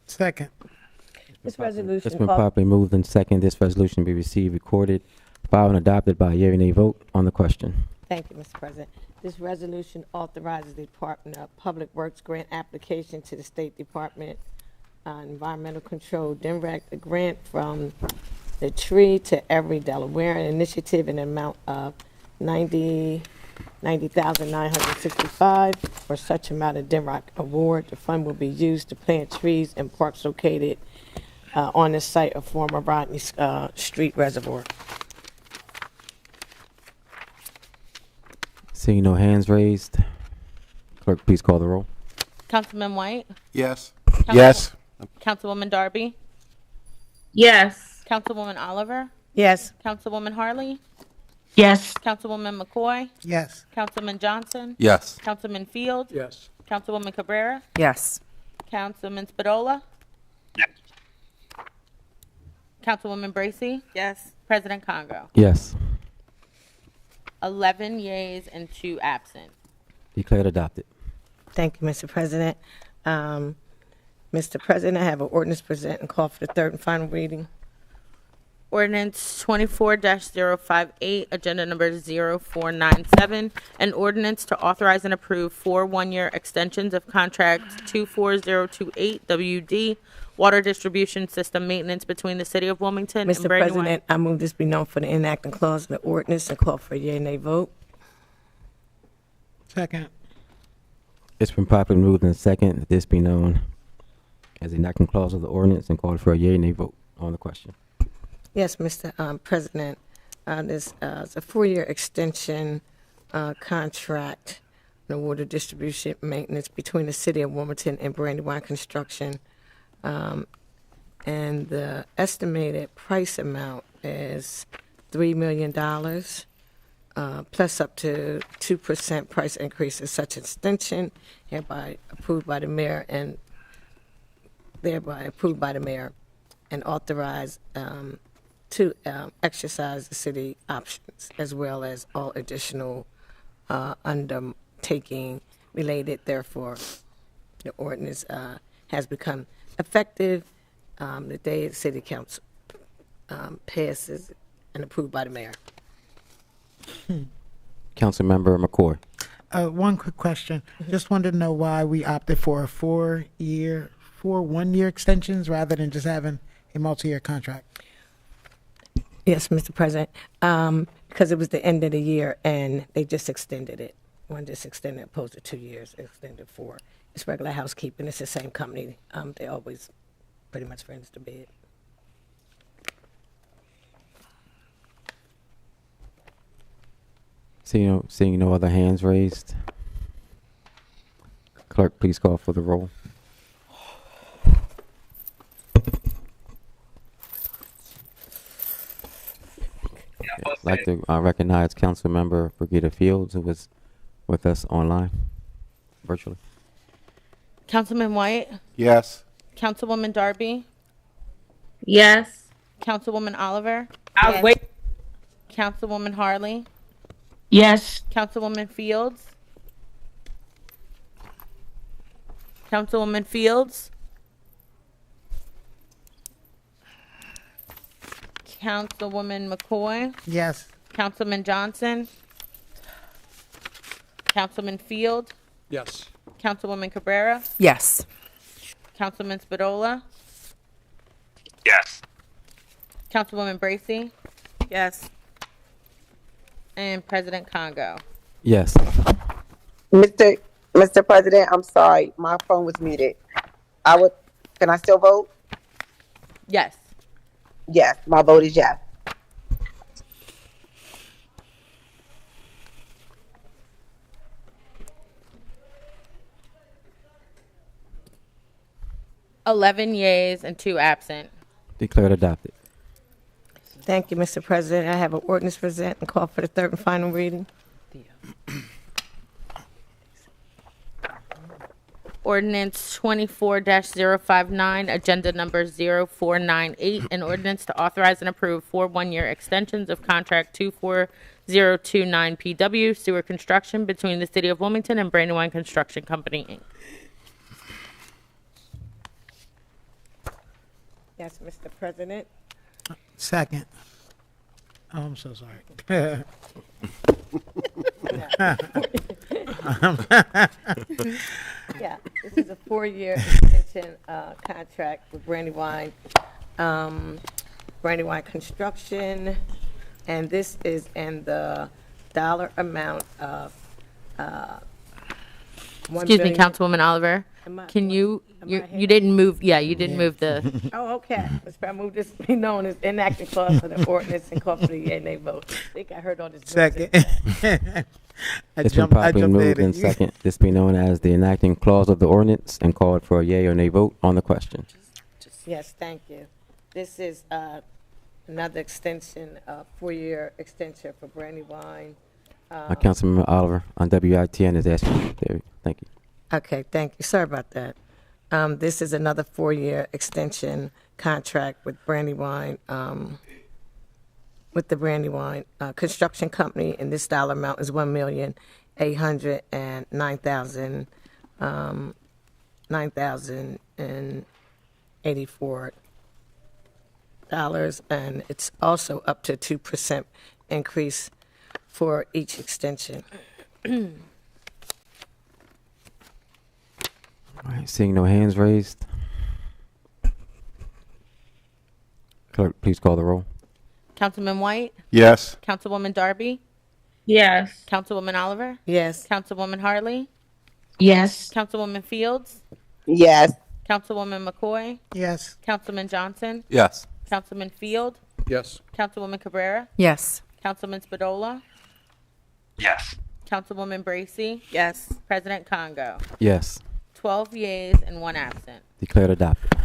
Second. This resolution. It's been properly moved and second. This resolution be received, recorded, filed, and adopted by a yea or nay vote on the question. Thank you, Mr. President. This resolution authorizes the Department of Public Works grant application to the State Department Environmental Control, DENREC, a grant from the Tree to Every Delaware, an initiative in an amount of $90,965 for such amount of DENREC award. The fund will be used to plant trees in parks located on the site of former Rodney Street Reservoir. Seeing no hands raised, clerk, please call the roll. Councilman White? Yes. Yes. Councilwoman Darby? Yes. Councilwoman Oliver? Yes. Councilwoman Harlee? Yes. Councilwoman McCoy? Yes. Councilman Johnson? Yes. Councilman Field? Yes. Councilwoman Cabrera? Yes. Councilman Spadola? Yes. Councilwoman Bracy? Yes. President Congo? Yes. 11 yeas and 2 absent. Declared adopted. Thank you, Mr. President. Mr. President, I have an ordinance present and call for the third and final reading. Ordinance 24-058, agenda number 0497, an ordinance to authorize and approve 4 one-year extensions of contract 24028 WD water distribution system maintenance between the city of Wilmington and Mr. Brandywine. President, I move this be known for the enacting clause of the ordinance and call for a yea and nay vote. Second. It's been properly moved and second that this be known as the enacting clause of the ordinance and called for a yea or nay vote on the question. Yes, Mr. President, this is a 4-year extension contract, the water distribution maintenance between the city of Wilmington and Brandywine Construction. And the estimated price amount is $3 million, plus up to 2% price increase in such extension, hereby approved by the mayor and thereby approved by the mayor and authorized to exercise the city options as well as all additional undertaking related. Therefore, the ordinance has become effective the day the city council passes and approved by the mayor. Councilmember McCoy. One quick question. Just wanted to know why we opted for a 4 one-year extensions rather than just having a multi-year contract. Yes, Mr. President, because it was the end of the year and they just extended it. One just extended opposed to 2 years, extended 4. It's regular housekeeping. It's the same company. They always pretty much friends to bid. Seeing no other hands raised, clerk, please call for the roll. I'd like to recognize Councilmember Brigida Fields, who was with us online, virtually. Councilman White? Yes. Councilwoman Darby? Yes. Councilwoman Oliver? I'll wait. Councilwoman Harlee, Yes. Councilwoman Fields, Councilwoman Fields, Councilwoman McCoy, Yes. Councilman Johnson, Councilman Field, Yes. Councilwoman Cabrera, Yes. Councilman Spadola, Yes. Councilwoman Bracy, Yes. and President Congo. Yes. Mr. President, I'm sorry, my phone was muted. Can I still vote? Yes. Yes, my vote is yes. $11 yeas and 2 absent. Declared adopted. Thank you, Mr. President. I have an ordinance present and call for the third and final reading. Ordinance 24-059, agenda number 0498, an ordinance to authorize and approve 4 one-year extensions of contract 24029 PW sewer construction between the City of Wilmington and Brandywine Construction Company, Inc. Yes, Mr. President. Second. Oh, I'm so sorry. Yeah, this is a 4-year extension contract with Brandywine Construction, and this is in the dollar amount of Excuse me, Councilwoman Oliver. Can you didn't move, you didn't move the, Oh, okay. Let's move this to be known as enacting clause for the ordinance and call for the yea and nay vote. I think I heard all this. Second. It's been properly moved in second. This be known as the enacting clause of the ordinance and called for a yea or nay vote on the question. Yes, thank you. This is another extension, 4-year extension for Brandywine. Councilmember Oliver on WITN is asking. Thank you. Okay, thank you. Sorry about that. This is another 4-year extension contract with Brandywine, Construction Company, and this dollar amount is $1,809,984, and it's also up to 2% increase for each extension. All right, seeing no hands raised. Clerk, please call the roll. Councilman White, Yes. Councilwoman Darby, Yes. Councilwoman Oliver, Yes. Councilwoman Harlee, Yes. Councilwoman Fields, Yes. Councilwoman McCoy, Yes. Councilman Johnson, Yes. Councilman Field, Yes. Councilwoman Cabrera, Yes. Councilman Spadola, Yes. Councilwoman Bracy, Yes. President Congo. Yes. 12 yeas and 1 absent. Declared adopted.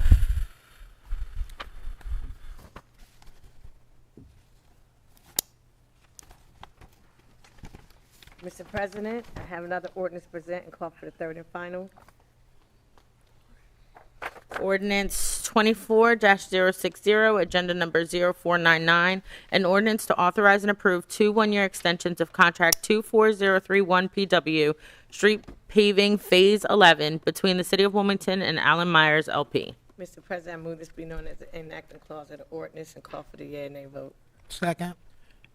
Mr. President, I have another ordinance present and call for the third and final. Ordinance 24-060, agenda number 0499, an ordinance to authorize and approve 2 one-year extensions of contract 24031 PW, street paving Phase 11, between the City of Wilmington and Allen Myers LP. Mr. President, I move this be known as the enacting clause of the ordinance and call for the yea and nay vote. Second.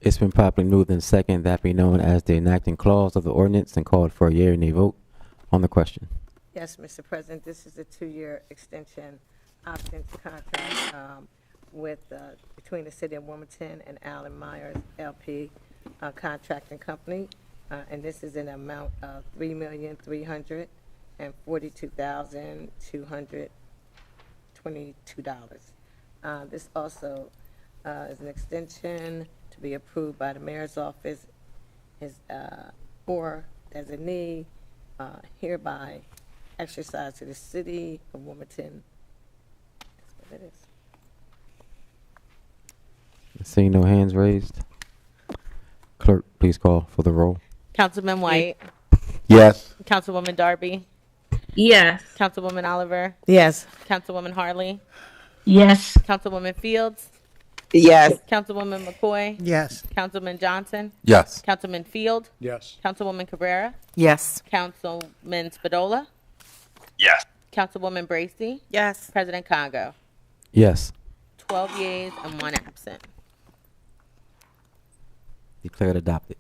It's been properly moved in second. That be known as the enacting clause of the ordinance and called for a yea or nay vote on the question. Yes, Mr. President, this is a 2-year extension option contract between the City of Wilmington and Allen Myers LP Contracting Company, and this is an amount of $3,342,222. This also is an extension to be approved by the mayor's office, or designee hereby exercise to the City of Wilmington. That's what it is. Seeing no hands raised. Clerk, please call for the roll. Councilman White, Yes. Councilwoman Darby, Yes. Councilwoman Oliver, Yes. Councilwoman Harlee, Yes. Councilwoman Fields, Yes. Councilwoman McCoy? Yes. Councilman Johnson? Yes. Councilman Field? Yes. Councilwoman Cabrera? Yes. Councilman Spadola? Yes. Councilwoman Bracy? Yes. President Congo? Yes. 12 yeas and 1 absent. Declared adopted.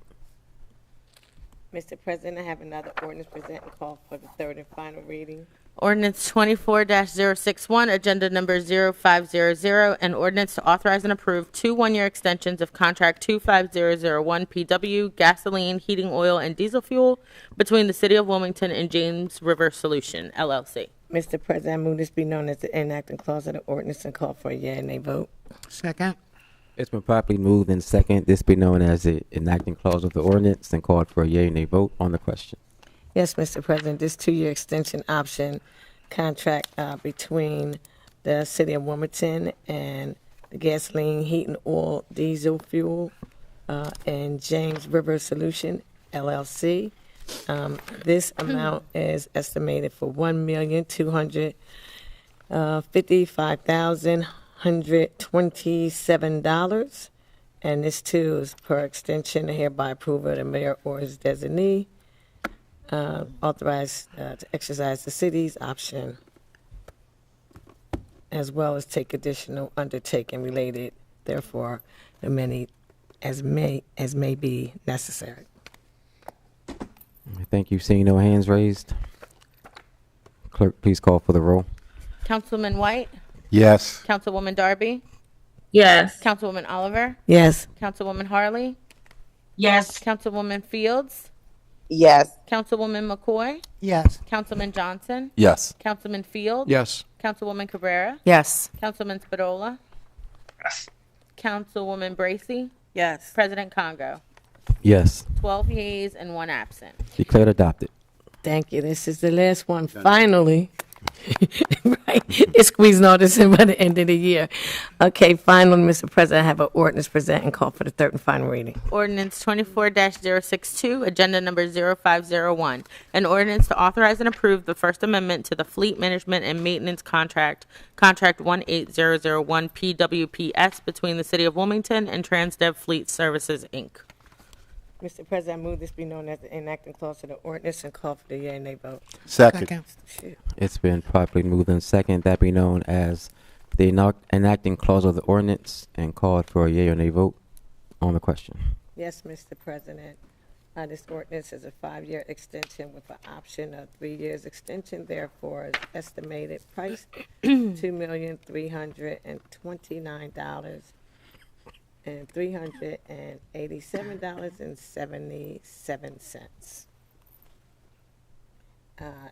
Mr. President, I have another ordinance present and call for the third and final reading. Ordinance 24-061, agenda number 0500, an ordinance to authorize and approve 2 one-year extensions of contract 25001 PW gasoline, heating oil, and diesel fuel between the City of Wilmington and James River Solution, LLC. Mr. President, I move this be known as the enacting clause of the ordinance and call for a yea and nay vote. Second. It's been properly moved in second. This be known as the enacting clause of the ordinance and called for a yea and nay vote on the question. Yes, Mr. President, this 2-year extension option contract between the City of Wilmington and the gasoline, heating oil, diesel fuel, and James River Solution, LLC. This amount is estimated for $1,255,127, and this too is per extension. Hereby approve of the mayor or his designee. Authorized to exercise the city's option, as well as take additional undertaking related, therefore, the many as may be necessary. Thank you. Seeing no hands raised, clerk, please call for the roll. Councilman White? Yes. Councilwoman Darby? Yes. Councilwoman Oliver? Yes. Councilwoman Harlee? Yes. Councilwoman Fields? Yes. Councilwoman McCoy? Yes. Councilman Johnson? Yes. Councilman Field? Yes. Councilwoman Cabrera? Yes. Councilman Spadola? Yes. Councilwoman Bracy? Yes. President Congo? Yes. 12 yeas and 1 absent. Declared adopted. Thank you. This is the last one. Finally. Right. It's squeezing all this in by the end of the year. Okay, finally, Mr. President, I have an ordinance present and call for the third and final reading. Ordinance 24-062, agenda number 0501. An ordinance to authorize and approve the First Amendment to the Fleet Management and Maintenance Contract, Contract 18001 PWPS between the City of Wilmington and Transdev Fleet Services, Inc. Mr. President, I move this be known as the enacting clause of the ordinance and call for the yea and nay vote. Second. Shoot. It's been properly moved in second. That be known as the enacting clause of the ordinance and called for a yea or nay vote on the question. Yes, Mr. President. This ordinance is a 5-year extension with an option of 3 years extension. Therefore, its estimated price $2,329,387.77.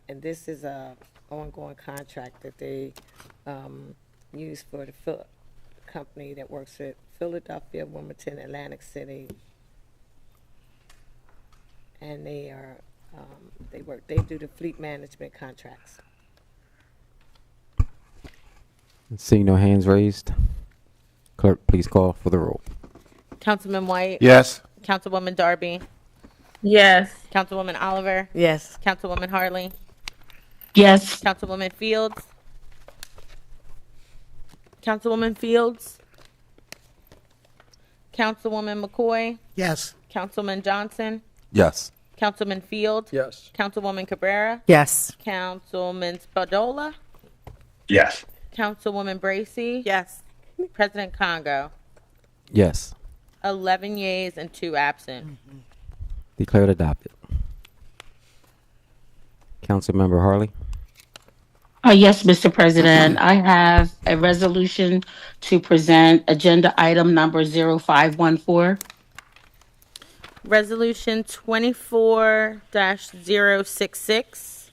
And this is a ongoing contract that they use for the company that works at Philadelphia, Wilmington, Atlantic City, and they are they do the fleet management contracts. Seeing no hands raised, clerk, please call for the roll. Councilman White? Yes. Councilwoman Darby? Yes. Councilwoman Oliver? Yes. Councilwoman Harlee? Yes. Councilwoman Fields? Councilwoman Fields? Councilwoman McCoy? Yes. Councilman Johnson? Yes. Councilman Field? Yes. Councilwoman Cabrera? Yes. Councilman Spadola? Yes. Councilwoman Bracy? Yes. President Congo? Yes. 11 yeas and 2 absent. Declared adopted. Councilmember Harlee? Yes, Mr. President. I have a resolution to present, agenda item number 0514. Resolution 24-066.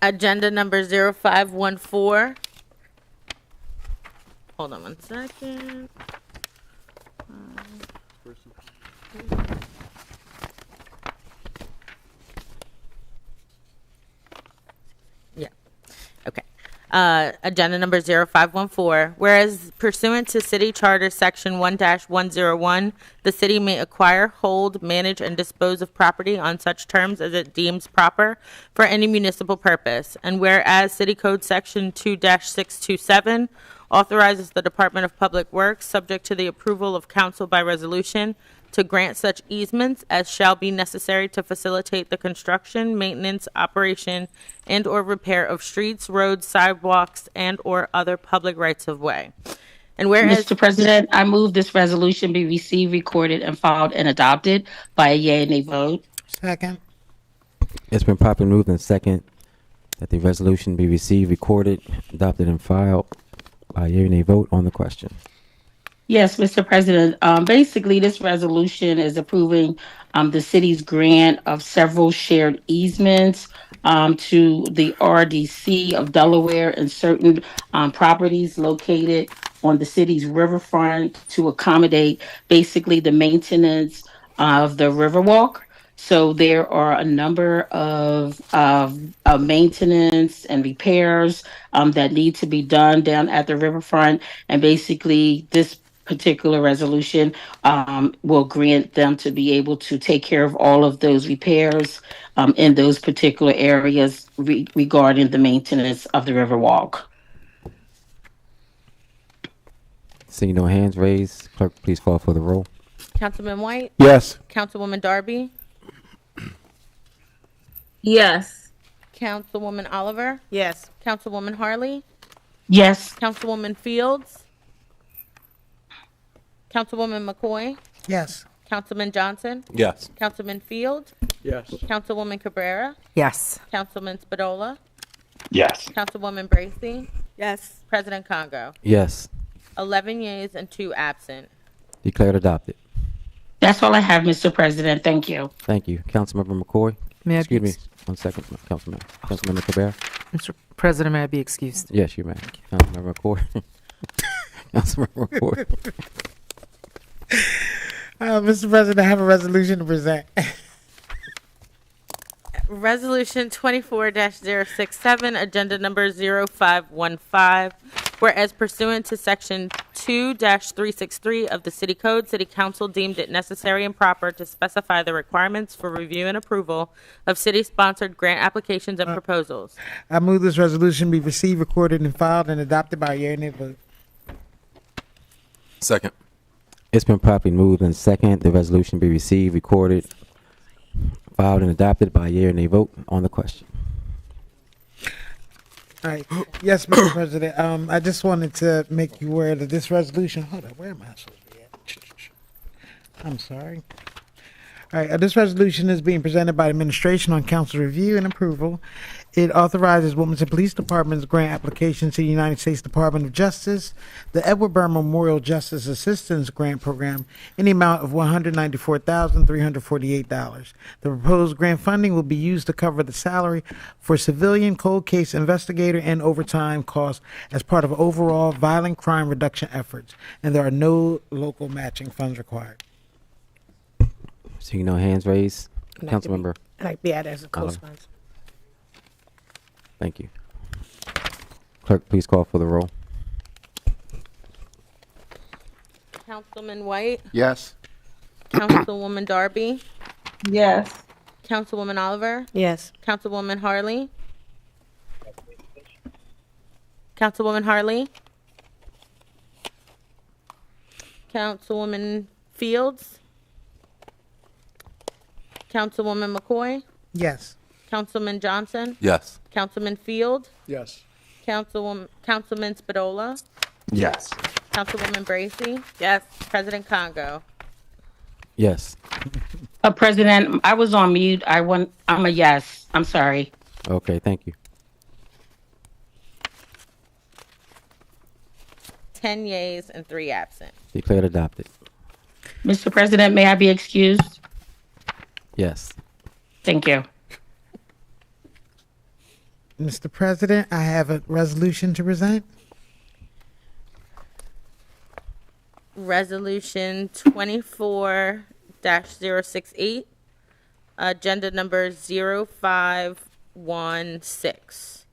Agenda number 0514. Hold on 1 second. Yeah. Okay. Agenda number 0514. Whereas pursuant to City Charter Section 1-101, the city may acquire, hold, manage, and dispose of property on such terms as it deems proper for any municipal purpose. And whereas City Code Section 2-627 authorizes the Department of Public Works, subject to the approval of council by resolution, to grant such easements as shall be necessary to facilitate the construction, maintenance, operation, and/or repair of streets, roads, sidewalks, and/or other public rights of way. And whereas Mr. President, I move this resolution be received, recorded, and filed and adopted by a yea and nay vote. Second. It's been properly moved and second that the resolution be received, recorded, adopted, and filed by yea or nay vote on the question. Yes, Mr. President. Basically, this resolution is approving the city's grant of several shared easements to the RDC of Delaware and certain properties located on the city's riverfront to accommodate basically the maintenance of the Riverwalk. So there are a number of maintenance and repairs that need to be done down at the riverfront, and basically this particular resolution will grant them to be able to take care of all of those repairs in those particular areas regarding the maintenance of the Riverwalk. Seeing no hands raised, clerk, please call for the roll. Councilman White? Yes. Councilwoman Darby? Yes. Councilwoman Oliver? Yes. Councilwoman Harlee? Yes. Councilwoman Fields? Councilwoman McCoy? Yes. Councilman Johnson? Yes. Councilman Field? Yes. Councilwoman Cabrera? Yes. Councilman Spadola? Yes. Councilwoman Bracy? Yes. President Congo? Yes. 11 yeas and 2 absent. Declared adopted. That's all I have, Mr. President. Thank you. Thank you. Councilmember McCoy? May I Excuse be me. 1 second, Councilmember Cabrera? Mr. President, may I be excused? Yes, you may. Councilmember McCoy? Councilmember McCoy? Mr. President, I have a resolution to present. Resolution 24-067, agenda number 0515. Whereas pursuant to section 2-363 of the City Code, City Council deemed it necessary and proper to specify the requirements for review and approval of city-sponsored grant applications and proposals. I move this resolution be received, recorded, and filed and adopted by a yea and nay vote. Second. It's been properly moved and second. The resolution be received, recorded, filed, and adopted by a yea or nay vote on the question. All right. Yes, Mr. President. I just wanted to make you aware that this resolution. Hold on. Where am I supposed to be at? I'm sorry. All right. This resolution is being presented by the administration on council review and approval. It authorizes Wilmington Police Department's grant application to the United States Department of Justice, the Edward Burr Memorial Justice Assistance Grant Program, in the amount of $194,348. The proposed grant funding will be used to cover the salary for civilian cold case investigator and overtime costs as part of overall violent crime reduction efforts, and there are no local matching funds required. Seeing no hands raised, Councilmember. I'd like to be added as a co-sponsor. Thank you. Clerk, please call for the roll. Councilman White? Yes. Councilwoman Darby? Yes. Councilwoman Oliver? Yes. Councilwoman Harlee? Councilwoman Harlee? Councilwoman Fields? Councilwoman McCoy? Yes. Councilman Johnson? Yes. Councilman Field? Yes. Councilman Spadola? Yes. Councilwoman Bracy? Yes. President Congo? Yes. President, I was on mute. I'm a yes. I'm sorry. Okay, thank you. 10 yeas and 3 absent. Declared adopted. Mr. President, may I be excused? Yes. Thank you. Mr. President, I have a resolution to present. Resolution 24-068, agenda number 0516.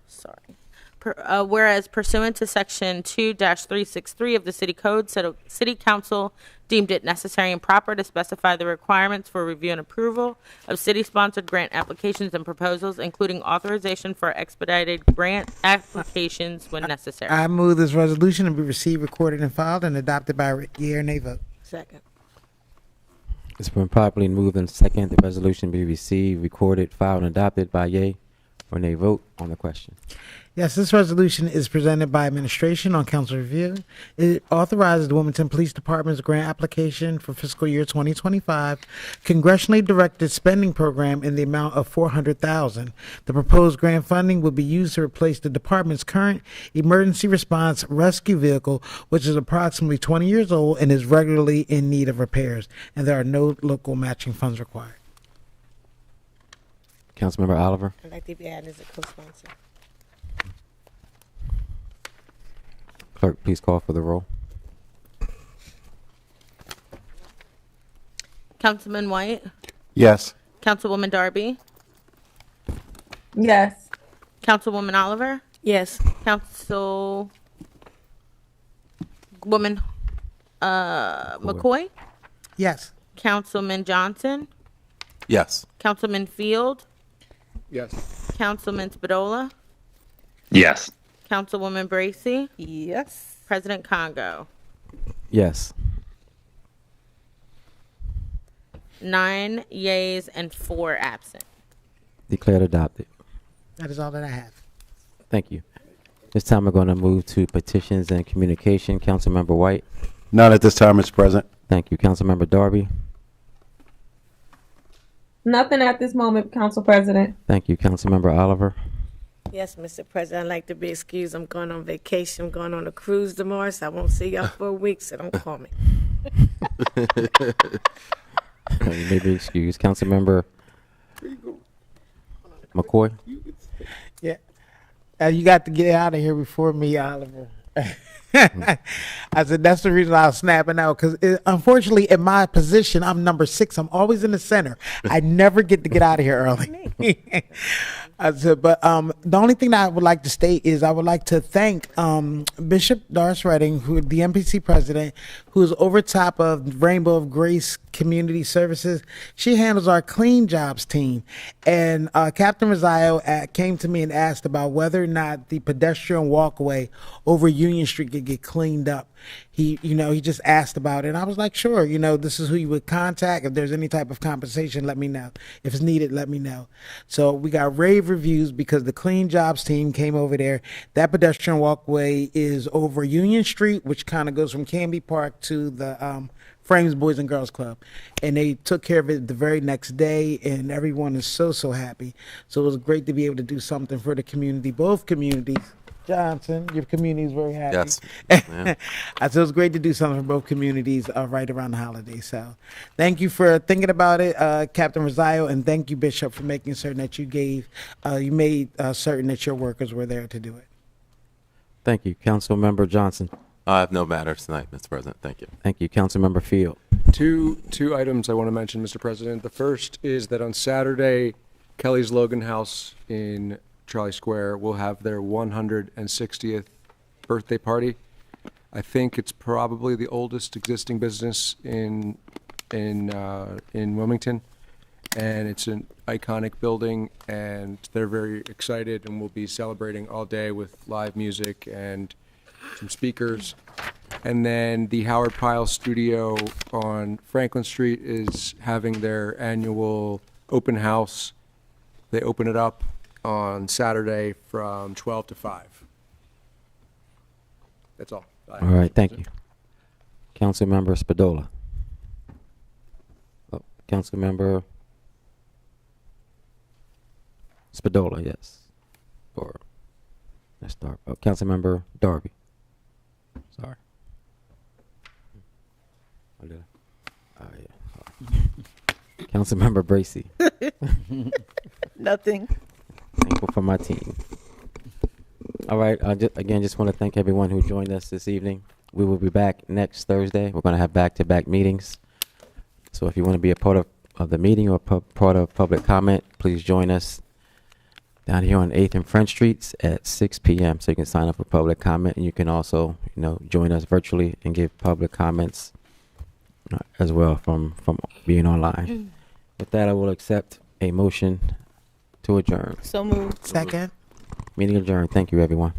Sorry. Whereas pursuant to Section 2-363 of the City Code, City Council deemed it necessary and proper to specify the requirements for review and approval of city-sponsored grant applications and proposals, including authorization for expedited grant applications when necessary. I move this resolution to be received, recorded, and filed, and adopted by a yea or nay vote. Second. It's been properly moved and second. The resolution be received, recorded, filed, and adopted by yea or nay vote on the question. Yes, this resolution is presented by administration on council review. It authorizes the Wilmington Police Department's grant application for fiscal year 2025 congressionally directed spending program in the amount of $400,000. The proposed grant funding will be used to replace the department's current emergency response rescue vehicle, which is approximately 20 years old and is regularly in need of repairs, and there are no local matching funds required. Councilmember Oliver. I'd like to be added as a co-sponsor. Clerk, please call for the roll. Councilman White? Yes. Councilwoman Darby? Yes. Councilwoman Oliver? Yes. Councilwoman McCoy? Yes. Councilman Johnson? Yes. Councilman Field? Yes. Councilman Spadola? Yes. Councilwoman Bracy? Yes. President Congo? Yes. 9 yeas and 4 absent. Declared adopted. That is all that I have. Thank you. This time we're going to move to petitions and communication. Councilmember White. None at this time, Mr. President. Thank you. Councilmember Darby. Nothing at this moment, Council President. Thank you. Councilmember Oliver. Yes, Mr. President, I'd like to be excused. I'm going on vacation. I'm going on a cruise tomorrow, so I won't see y'all for a week, so don't call me. You may be excused. Councilmember McCoy. Yeah. You got to get out of here before me, Oliver. I said, that's the reason I was snapping out, because unfortunately, in my position, I'm number 6. I'm always in the center. I never get to get out of here early. I said, but the only thing that I would like to state is I would like to thank Bishop Doris Redding, who the MPC president, who is over top of Rainbow of Grace Community Services. She handles our clean jobs team. And Captain Rosario came to me and asked about whether or not the pedestrian walkway over Union Street could get cleaned up. He just asked about it. And I was like, sure, this is who you would contact. If there's any type of compensation, let me know. If it's needed, let me know. So we got rave reviews because the clean jobs team came over there. That pedestrian walkway is over Union Street, which kind of goes from Canby Park to the Frames Boys and Girls Club. And they took care of it the very next day, and everyone is so happy. So it was great to be able to do something for the community, both communities. Johnson, your community is very happy. Yes. Yeah. So it's great to do something for both communities right around the holidays. So thank you for thinking about it, Captain Rosario, and thank you, Bishop, for making certain that you made certain that your workers were there to do it. Thank you. Councilmember Johnson. I have no matters tonight, Mr. President. Thank you. Thank you. Councilmember Field. Two items I want to mention, Mr. President. The first is that on Saturday, Kelly's Logan House in Charlie Square will have their 160th birthday party. I think it's probably the oldest existing business in Wilmington, and it's an iconic building, and they're very excited, and we'll be celebrating all day with live music and some speakers. And then the Howard Pyle Studio on Franklin Street is having their annual open house. They open it up on Saturday from 12 to 5. That's all. All right, thank you. Councilmember Spadola. Oh, Councilmember Spadola, yes. Let's start. Oh, Councilmember Darby. Sorry. Oh, did I? Oh, yeah. Councilmember Bracy. Nothing. Thankful for my team. All right. I just want to thank everyone who joined us this evening. We will be back next Thursday. We're going to have back-to-back meetings. So if you want to be a part of the meeting or part of public comment, please join us. down here on 8th and French Streets at 6 p.m. So you can sign up for public comment, and you can also, join us virtually and give public comments as well from being online. With that, I will accept a motion to adjourn. So moved. Second. Meeting adjourned. Thank you, everyone.